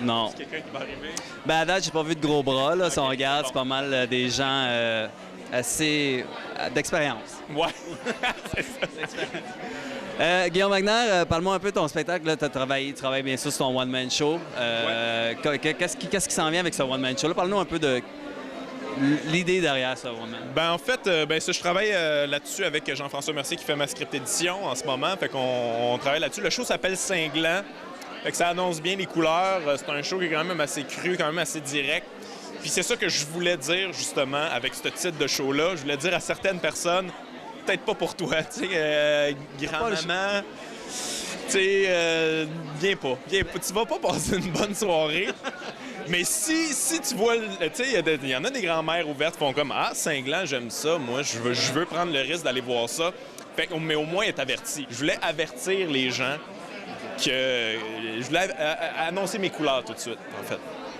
Non. C'est quelqu'un qui va arriver? Ben, à date, j'ai pas vu de gros bras. Là. Si on regarde, c'est pas mal des gens... assez d'expérience. Ouais, c'est ça. Guillaume Wagner, parle-moi un peu de ton spectacle. Tu travailles bien sûr sur ton one-man show. Qu'est-ce qui s'en vient avec ce one-man show? Parle-nous un peu de l'idée derrière ce one-man. Ben en fait, je travaille là-dessus avec Jean-François Mercier qui fait ma script édition en ce moment. Fait qu'on travaille là-dessus. Le show s'appelle Cinglant. Fait que ça annonce bien les couleurs. C'est un show qui est quand même assez cru, quand même assez direct. Puis c'est ça que je voulais dire, justement, avec ce titre de show-là. Je voulais dire à certaines personnes, peut-être pas pour toi, tu sais, grand-maman, tu sais, viens pas. Tu vas pas passer une bonne soirée. Mais si tu vois, tu sais, il y en a des grands-mères ouvertes qui font comme, ah, Cinglant, j'aime ça, moi, je veux prendre le risque d'aller voir ça. Fait que, mais au moins être averti. Je voulais avertir les gens que je voulais annoncer mes couleurs tout de suite, en fait.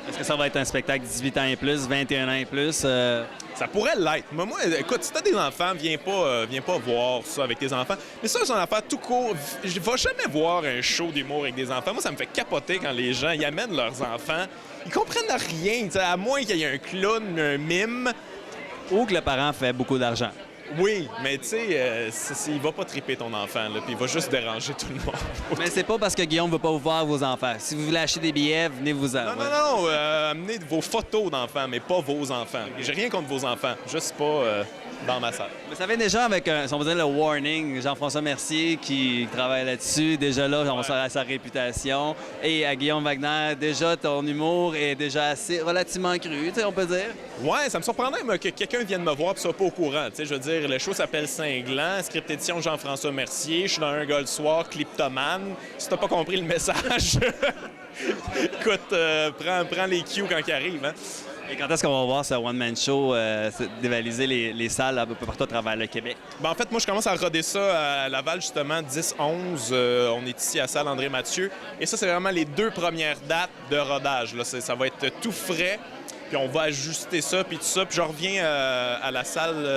Est-ce que ça va être un spectacle 18 ans et plus, 21 ans et plus? Ça pourrait l'être. Moi, écoute, si t'as des enfants, viens pas voir ça avec tes enfants. Mais ça, c'est une affaire tout court. Je vais jamais voir un show d'humour avec des enfants. Moi, ça me fait capoter quand les gens y amènent leurs enfants. Ils comprennent rien, à moins qu'il y ait un clown, un mime. Ou que le parent fait beaucoup d'argent. Oui, mais tu sais, il va pas triper ton enfant, là, puis il va juste déranger tout le monde. Mais c'est pas parce que Guillaume veut pas vous voir vos enfants. Si vous voulez acheter des billets, venez-vous-en. Non, amenez vos photos d'enfants, mais pas vos enfants. J'ai rien contre vos enfants, juste pas dans ma salle. Mais ça vient déjà avec, si on veut dire, le warning, Jean-François Mercier qui travaille là-dessus. Déjà là, on sort à sa réputation. Et à Guillaume Wagner, déjà, ton humour est déjà assez relativement cru, on peut dire. Ouais, ça me surprendrait que quelqu'un vienne me voir et soit pas au courant. Je veux dire, le show s'appelle Cinglant, script édition Jean-François Mercier. Je suis dans un gars le soir, cliptomane. Si t'as pas compris le message, écoute, prends les cues quand ils arrivent. Hein? Et quand est-ce qu'on va voir ce one-man show dévaliser les salles un peu partout à travers le Québec? Ben, en fait, moi, je commence à roder ça à Laval, justement, 10-11. On est ici à Salle André-Mathieu. Et ça, c'est vraiment les 2 premières dates de rodage. Là. Ça va être tout frais. Puis on va ajuster ça, puis tout ça. Puis je reviens à la salle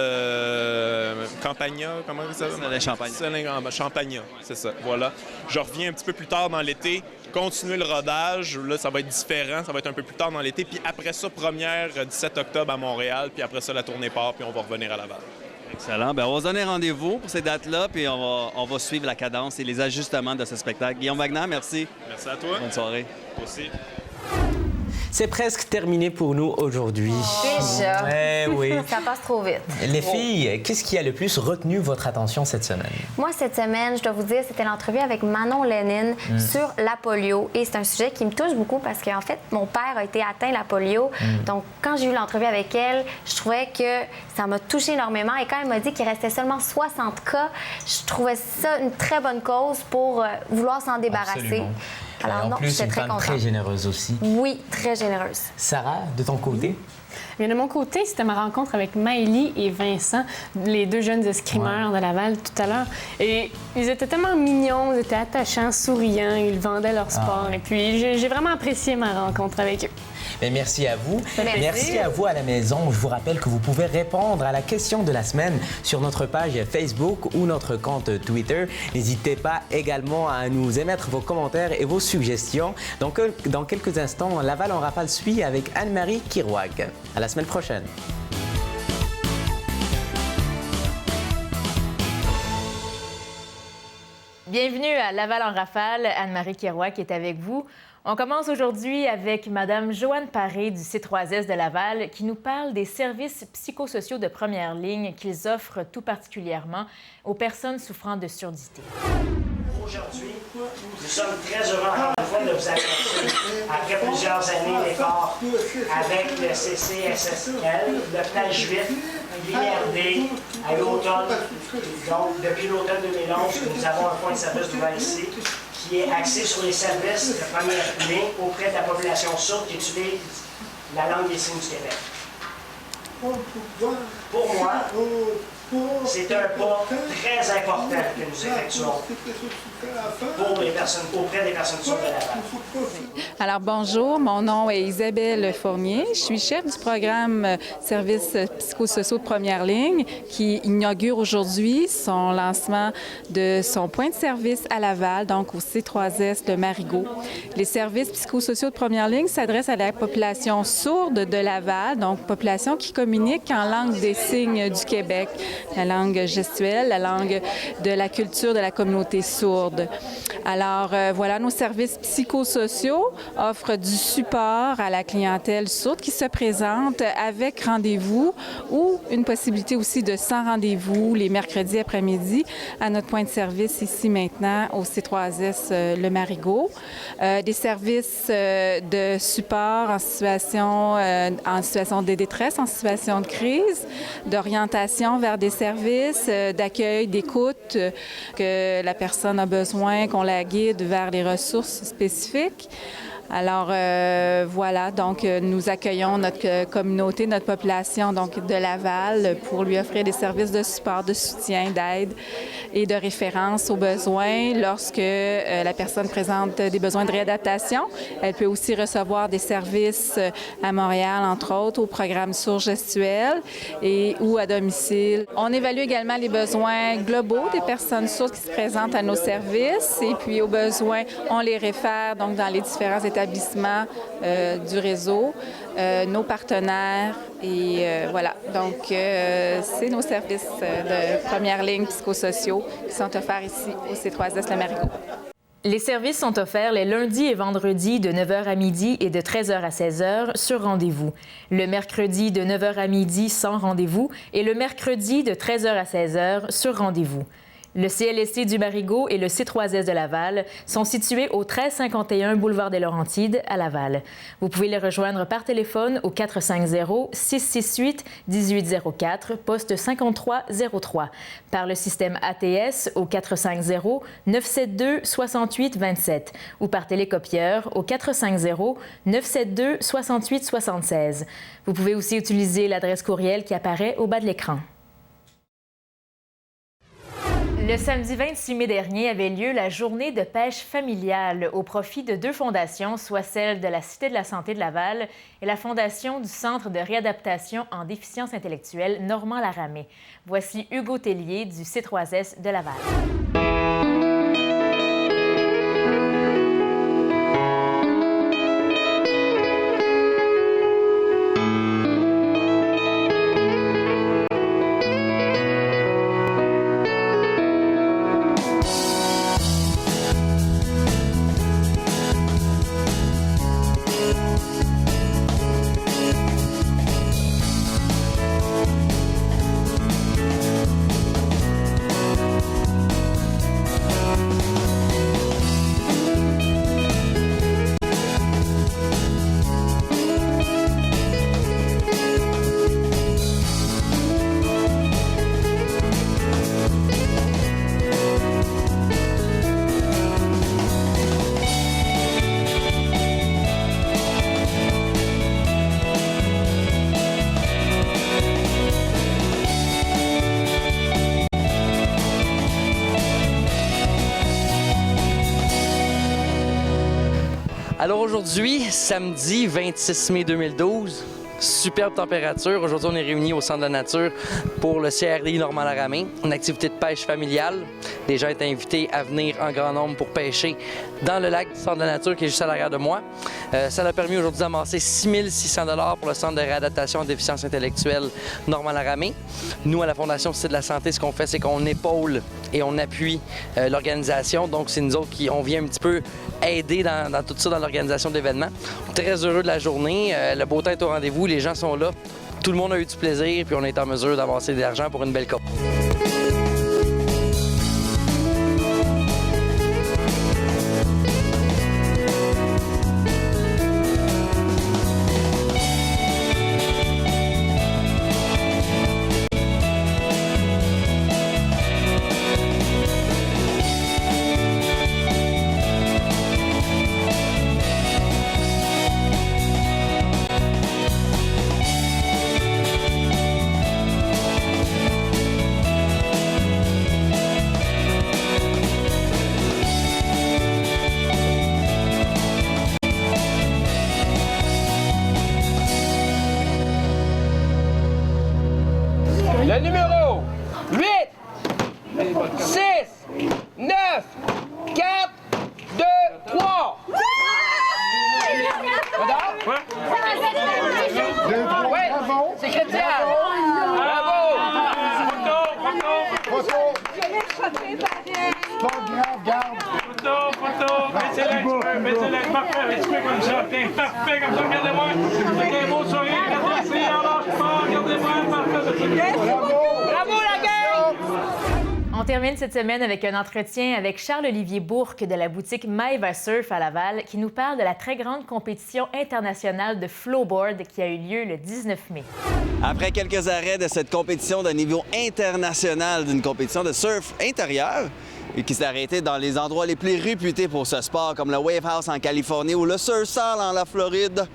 Campagna, comment ça s'appelle? Champagna. Champagna, c'est ça, voilà. Je reviens un petit peu plus tard dans l'été, continuer le rodage. Là, ça va être différent, ça va être un peu plus tard dans l'été. Puis après ça, première 17 octobre à Montréal. Puis après ça, la tournée part, puis on va revenir à Laval. Excellent. Bien, on va se donner rendez-vous pour ces dates-là, puis on va suivre la cadence et les ajustements de ce spectacle. Guillaume Wagner, merci. Merci à toi. Bonne soirée. Toi aussi. C'est presque terminé pour nous aujourd'hui. Déjà. Ouais, oui. Ça passe trop vite. Les filles, qu'est-ce qui a le plus retenu votre attention cette semaine? Moi, cette semaine, je dois vous dire, c'était l'entrevue avec Manon Lénine sur la polio. Et c'est un sujet qui me touche beaucoup parce qu'en fait, mon père a été atteint la polio. Donc, quand j'ai eu l'entrevue avec elle, je trouvais que ça m'a touché énormément. Et quand elle m'a dit qu'il restait seulement 60 cas, je trouvais ça une très bonne cause pour vouloir s'en débarrasser. Absolument. Alors, en non, plus, j'étais une très femme contente. très généreuse aussi. Oui, très généreuse. Sarah, de ton côté? Bien, de mon côté, c'était ma rencontre avec Maëlie et Vincent, les deux jeunes escrimeurs de Laval tout à l'heure. Et ils étaient tellement mignons, ils étaient attachants, souriants, ils vendaient leur sport. Et puis, j'ai vraiment apprécié ma rencontre avec eux. Bien, merci à vous. Merci. À vous à la maison. Je vous rappelle que vous pouvez répondre à la question de la semaine sur notre page Facebook ou notre compte Twitter. N'hésitez pas également à nous émettre vos commentaires et vos suggestions. Donc, dans quelques instants, Laval en rafale suit avec Anne-Marie Kirouac. À la semaine prochaine. Bienvenue à Laval en rafale. Anne-Marie Kirouac est avec vous. On commence aujourd'hui avec Mme Joanne Paré du C3S de Laval qui nous parle des services psychosociaux de première ligne qu'ils offrent tout particulièrement aux personnes souffrant de surdité. Aujourd'hui, nous sommes très heureux encore une fois de vous annoncer, après plusieurs années d'écart avec le CCSSL, le plan Juif, l'IRD à l'automne. Donc, depuis l'automne 2011, nous avons un point de service ouvert ici qui est axé sur les services de première ligne auprès de la population sourde qui utilise la langue des signes du Québec. Pour moi, c'est un pas très important que nous effectuons pour les personnes, auprès des personnes sourdes de Laval. Alors bonjour, mon nom est Isabelle Fournier. Je suis chef du programme Services psychosociaux de première ligne qui inaugure aujourd'hui son lancement de son point de service à Laval, donc au C3S de Marigot. Les services psychosociaux de première ligne s'adressent à la population sourde de Laval, donc population qui communique en langue des signes du Québec, la langue gestuelle, la langue de la culture de la communauté sourde. Alors voilà, nos services psychosociaux offrent du support à la clientèle sourde qui se présente avec rendez-vous ou une possibilité aussi de sans rendez-vous les mercredis après-midi à notre point de service ici maintenant au C3S Le Marigot. Des services de support en situation de détresse, en situation de crise, d'orientation vers des services, d'accueil, d'écoute, que la personne a besoin, qu'on la guide vers les ressources spécifiques. Alors voilà, donc nous accueillons notre communauté, notre population donc de Laval pour lui offrir des services de support, de soutien, d'aide et de référence aux besoins lorsque la personne présente des besoins de réadaptation. Elle peut aussi recevoir des services à Montréal, entre autres, au programme sourd gestuel et ou à domicile. On évalue également les besoins globaux des personnes sourdes qui se présentent à nos services et puis aux besoins, on les réfère donc dans les différents établissements du réseau, nos partenaires et voilà. Donc, c'est nos services de première ligne psychosociaux qui sont offerts ici au C3S Le Marigot. Les services sont offerts les lundis et vendredis de 9h à midi et de 13h à 16h sur rendez-vous. Le mercredi de 9h à midi sans rendez-vous et le mercredi de 13h à 16h sur rendez-vous. Le CLSC du Marigot et le C3S de Laval sont situés au 1351 boulevard des Laurentides à Laval. Vous pouvez les rejoindre par téléphone au 450-668-1804, poste 5303, par le système ATS au 450-972-6827 ou par télécopieur au 450-972-6876. Vous pouvez aussi utiliser l'adresse courriel qui apparaît au bas de l'écran. Le samedi 26 mai dernier avait lieu la journée de pêche familiale au profit de deux fondations, soit celle de la Cité de la santé de Laval et la fondation du Centre de réadaptation en déficience intellectuelle Normand-Laramée. Voici Hugo Tellier du C3S de Laval. Alors aujourd'hui, samedi 26 mai 2012, superbe température. Aujourd'hui, on est réunis au Centre de la nature pour le CRDI Normand-Laramie, une activité de pêche familiale. Les gens étaient invités à venir en grand nombre pour pêcher dans le lac du Centre de la nature qui est juste à l'arrière de moi. Ça a permis aujourd'hui d'amasser 6 600 $ pour le Centre de réadaptation à déficience intellectuelle Normand-Laramie. Nous, à la Fondation Cité de la Santé, ce qu'on fait, c'est qu'on épaule et on appuie l'organisation. Donc, c'est nous autres qui on vient un petit peu aider dans tout ça, dans l'organisation de l'événement. Très heureux de la journée. Le beau temps est au rendez-vous. Les gens sont là. Tout le monde a eu du plaisir, puis on est en mesure d'avancer de l'argent pour une belle cause. Le numéro 8, 6, 9, 4, 2, 3. Oui, c'est Chrétien. Bravo. Photo. Pas grave, garde. Photo. Mettez-le. Parfait, comme ça, regardez-moi. Mettez un beau sourire, regardez-moi, lâche pas, regardez-moi, parfait. Bravo, la gang! On termine cette semaine avec un entretien avec Charles-Olivier Bourque de la boutique Maeva Surf à Laval qui nous parle de la très grande compétition internationale de flowboard qui a eu lieu le 19 mai. Après quelques arrêts de cette compétition de niveau international, d'une compétition de surf intérieur, et qui s'est arrêtée dans les endroits les plus réputés pour ce sport, comme le Wave House en Californie ou le Surf Sal en la Floride.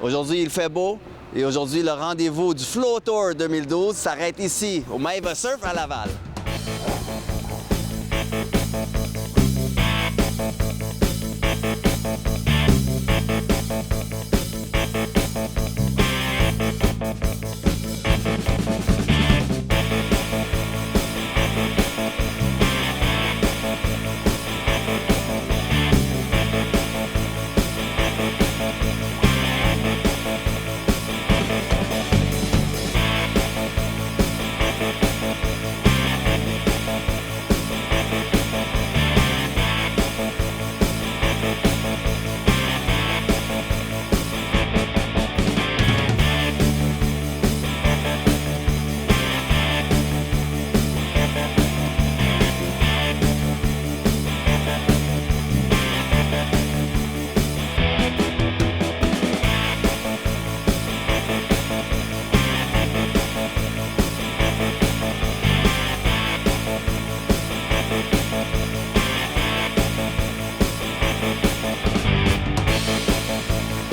Aujourd'hui, il fait beau et aujourd'hui, le rendez-vous du Flow Tour 2012 s'arrête ici, au Maeva Surf à Laval.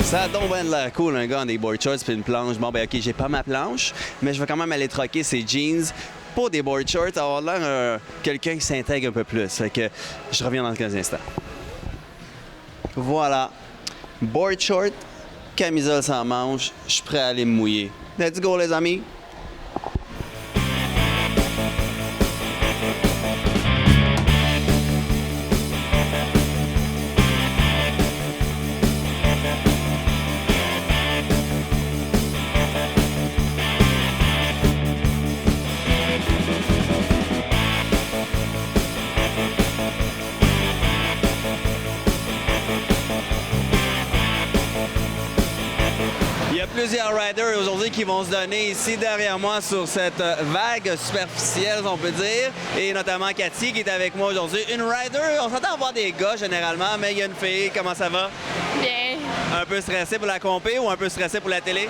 Ça a donc bien de l'air cool, un gars en des board shorts puis une planche. Bon, ben OK, j'ai pas ma planche, mais je vais quand même aller troquer ces jeans pour des board shorts, avoir l'air quelqu'un qui s'intègre un peu plus. Fait que je reviens dans 15 instants. Voilà. Board short, camisole sans manche, je suis prêt à aller me mouiller. Let's go, les amis! Plusieurs riders aujourd'hui qui vont se donner ici derrière moi sur cette vague superficielle, on peut dire, et notamment Cathy qui est avec moi aujourd'hui. Une rider, on s'entend à voir des gars généralement, mais il y a une fille, comment ça va? Bien. Un peu stressé pour la compé ou un peu stressé pour la télé?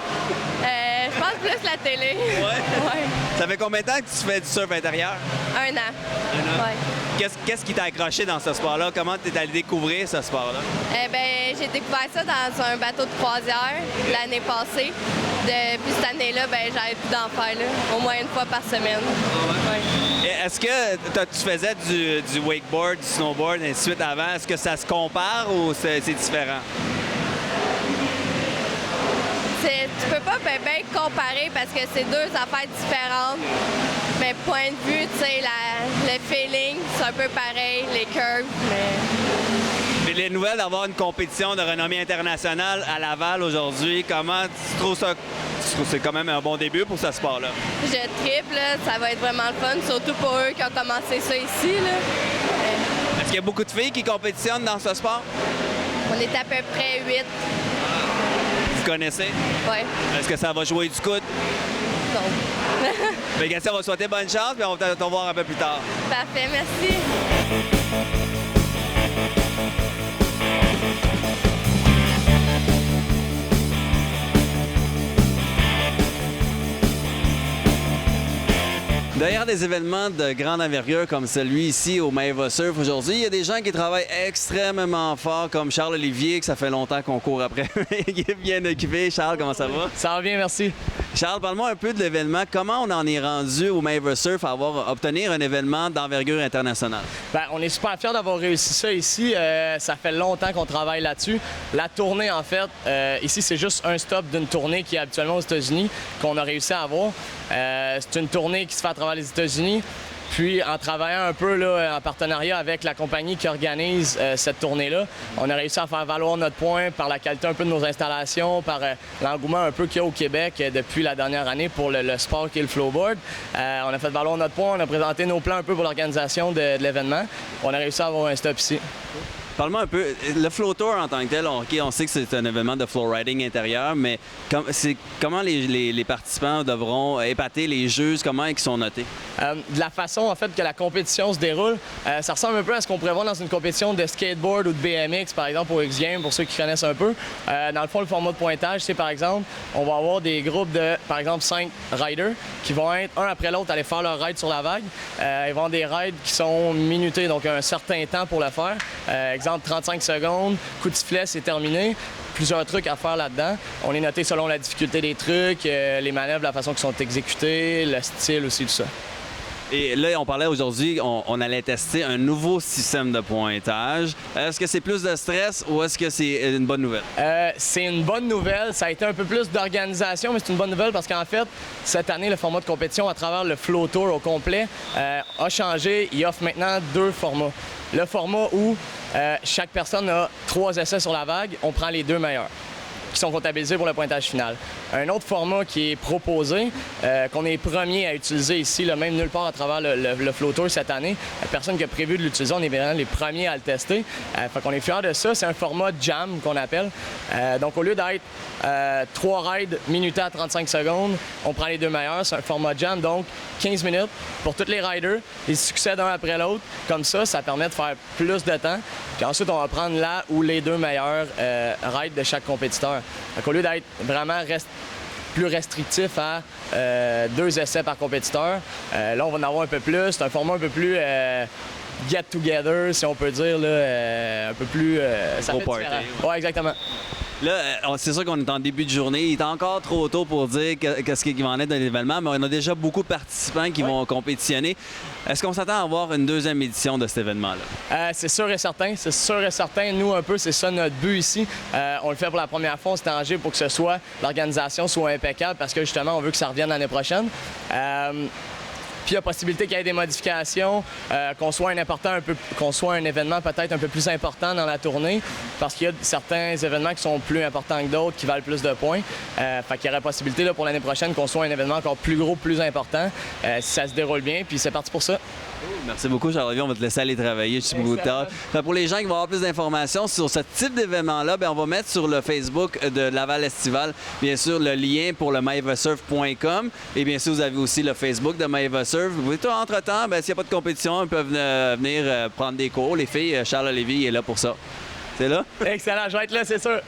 Je pense plus la télé. Ouais? Ça fait combien de temps que tu fais du surf intérieur? 1 an. 1 an? Ouais. Qu'est-ce qui t'a accroché dans ce sport-là? Comment tu es allé découvrir ce sport-là? J'ai découvert ça dans un bateau de croisière l'année passée. depuis cette année-là, j'arrête plus d'en faire, là, au moins une fois par semaine. Ouais. Et est-ce que tu faisais du wakeboard, du snowboard, et ainsi de suite avant? Est-ce que ça se compare ou c'est différent? Tu peux pas bien comparer parce que c'est deux affaires différentes. Mais point de vue, tu sais, le feeling, c'est un peu pareil, les curves, mais... Et les nouvelles d'avoir une compétition de renommée internationale à Laval aujourd'hui, comment tu trouves ça? Tu trouves que c'est quand même un bon début pour ce sport-là? Je triple, là, ça va être vraiment le fun, surtout pour eux qui ont commencé ça ici, là. Est-ce qu'il y a beaucoup de filles qui compétitionnent dans ce sport? On est à peu près 8. Vous connaissez? Oui. Est-ce que ça va jouer du coude? Non. Bien, Gaston, on va souhaiter bonne chance, puis on va te voir un peu plus tard. Parfait, merci. Derrière des événements de grande envergure comme celui ici au Maeva Surf aujourd'hui, il y a des gens qui travaillent extrêmement fort, comme Charles Olivier, que ça fait longtemps qu'on court après. Il est bien occupé. Charles, comment ça va? Ça va bien, merci. Charles, parle-moi un peu de l'événement. Comment on en est rendu au Maeva Surf à obtenir un événement d'envergure internationale? Bien, on est super fiers d'avoir réussi ça ici. Ça fait longtemps qu'on travaille là-dessus. La tournée, en fait, ici, c'est juste un stop d'une tournée qui est habituellement aux États-Unis qu'on a réussi à avoir. C'est une tournée qui se fait à travers les États-Unis. Puis, en travaillant un peu là, en partenariat avec la compagnie qui organise cette tournée-là, on a réussi à faire valoir notre point par la qualité un peu de nos installations, par l'engouement un peu qu'il y a au Québec depuis la dernière année pour le sport qui est le flowboard. On a fait valoir notre point, on a présenté nos plans un peu pour l'organisation de l'événement. On a réussi à avoir un stop ici. Parle-moi un peu, le Flow Tour en tant que tel, on sait que c'est un événement de flow riding intérieur, mais comment les participants devront épater les jeux, comment ils sont notés? De la façon, en fait, que la compétition se déroule, ça ressemble un peu à ce qu'on pourrait voir dans une compétition de skateboard ou de BMX, par exemple, au X-Games, pour ceux qui connaissent un peu. Dans le fond, le format de pointage, c'est, par exemple, on va avoir des groupes de, par exemple, 5 riders qui vont être, un après l'autre, aller faire leur ride sur la vague. Ils vont avoir des rides qui sont minutés, donc un certain temps pour le faire. Exemple, 35 secondes, coup de sifflet, c'est terminé. Plusieurs trucs à faire là-dedans. On est noté selon la difficulté des trucs, les manœuvres, la façon qu'ils sont exécutés, le style aussi, tout ça. Et là, on parlait aujourd'hui, on allait tester un nouveau système de pointage. Est-ce que c'est plus de stress ou est-ce que c'est une bonne nouvelle? C'est une bonne nouvelle. Ça a été un peu plus d'organisation, mais c'est une bonne nouvelle parce qu'en fait, cette année, le format de compétition à travers le Flow Tour au complet a changé. Il offre maintenant 2 formats. Le format où chaque personne a 3 essais sur la vague, on prend les 2 meilleurs qui sont comptabilisés pour le pointage final. Un autre format qui est proposé, qu'on est premier à utiliser ici, là, même nulle part à travers le Flow Tour cette année. La personne qui a prévu de l'utiliser, on est vraiment les premiers à le tester. Fait qu'on est fiers de ça. C'est un format jam qu'on appelle. Donc, au lieu d'être 3 rides minutés à 35 secondes, on prend les 2 meilleurs. C'est un format jam, donc 15 minutes pour tous les riders. Ils succèdent un après l'autre. Comme ça permet de faire plus de temps. Puis ensuite, on va prendre là où les 2 meilleurs rides de chaque compétiteur. Donc, au lieu d'être vraiment plus restrictif à 2 essais par compétiteur, là, on va en avoir un peu plus. C'est un format un peu plus get-together, si on peut dire, là, un peu plus... ça fait différent. Oui, exactement. Là, c'est sûr qu'on est en début de journée. Il est encore trop tôt pour dire qu'est-ce qui va en être dans l'événement, mais on a déjà beaucoup de participants qui vont compétitionner. Est-ce qu'on s'attend à avoir une 2e édition de cet événement-là? C'est sûr et certain. C'est sûr et certain. Nous, un peu, c'est ça notre but ici. On le fait pour la première fois. On s'est arrangé pour que l'organisation soit impeccable parce que, justement, on veut que ça revienne l'année prochaine. Puis il y a possibilité qu'il y ait des modifications, qu'on soit un événement peut-être un peu plus important dans la tournée, parce qu'il y a certains événements qui sont plus importants que d'autres, qui valent plus de points. Fait qu'il y aurait possibilité là, pour l'année prochaine qu'on soit un événement encore plus gros, plus important, si ça se déroule bien, puis c'est parti pour ça. Merci beaucoup, Charles-Olivier. On va te laisser aller travailler. Je suis beaucoup tard. Pour les gens qui vont avoir plus d'informations sur ce type d'événement-là, on va mettre sur le Facebook de Laval Estival, bien sûr, le lien pour le maevasurf.com. Et bien sûr, vous avez aussi le Facebook de Maeva Surf. Entre-temps, s'il n'y a pas de compétition, ils peuvent venir prendre des cours. Les filles, Charles-Olivier est là pour ça. C'est là? Excellent. Je vais être là, c'est sûr.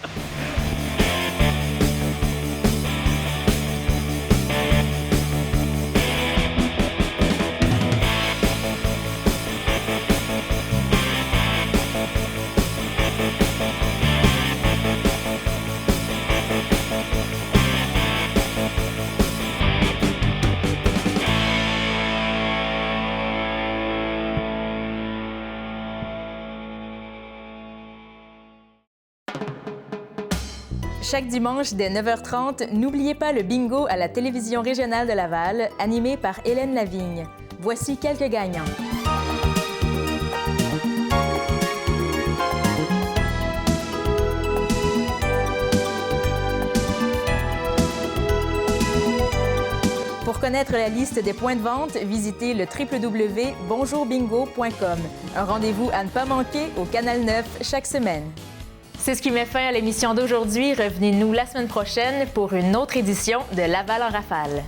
chaque dimanche dès 9h30, n'oubliez pas le bingo à la télévision régionale de Laval, animé par Hélène Lavigne. Voici quelques gagnants. Pour connaître la liste des points de vente, visitez le www.bonjourbingo.com. Un rendez-vous à ne pas manquer au Canal 9 chaque semaine. C'est ce qui met fin à l'émission d'aujourd'hui. Revenez-nous la semaine prochaine pour une autre édition de Laval en rafale.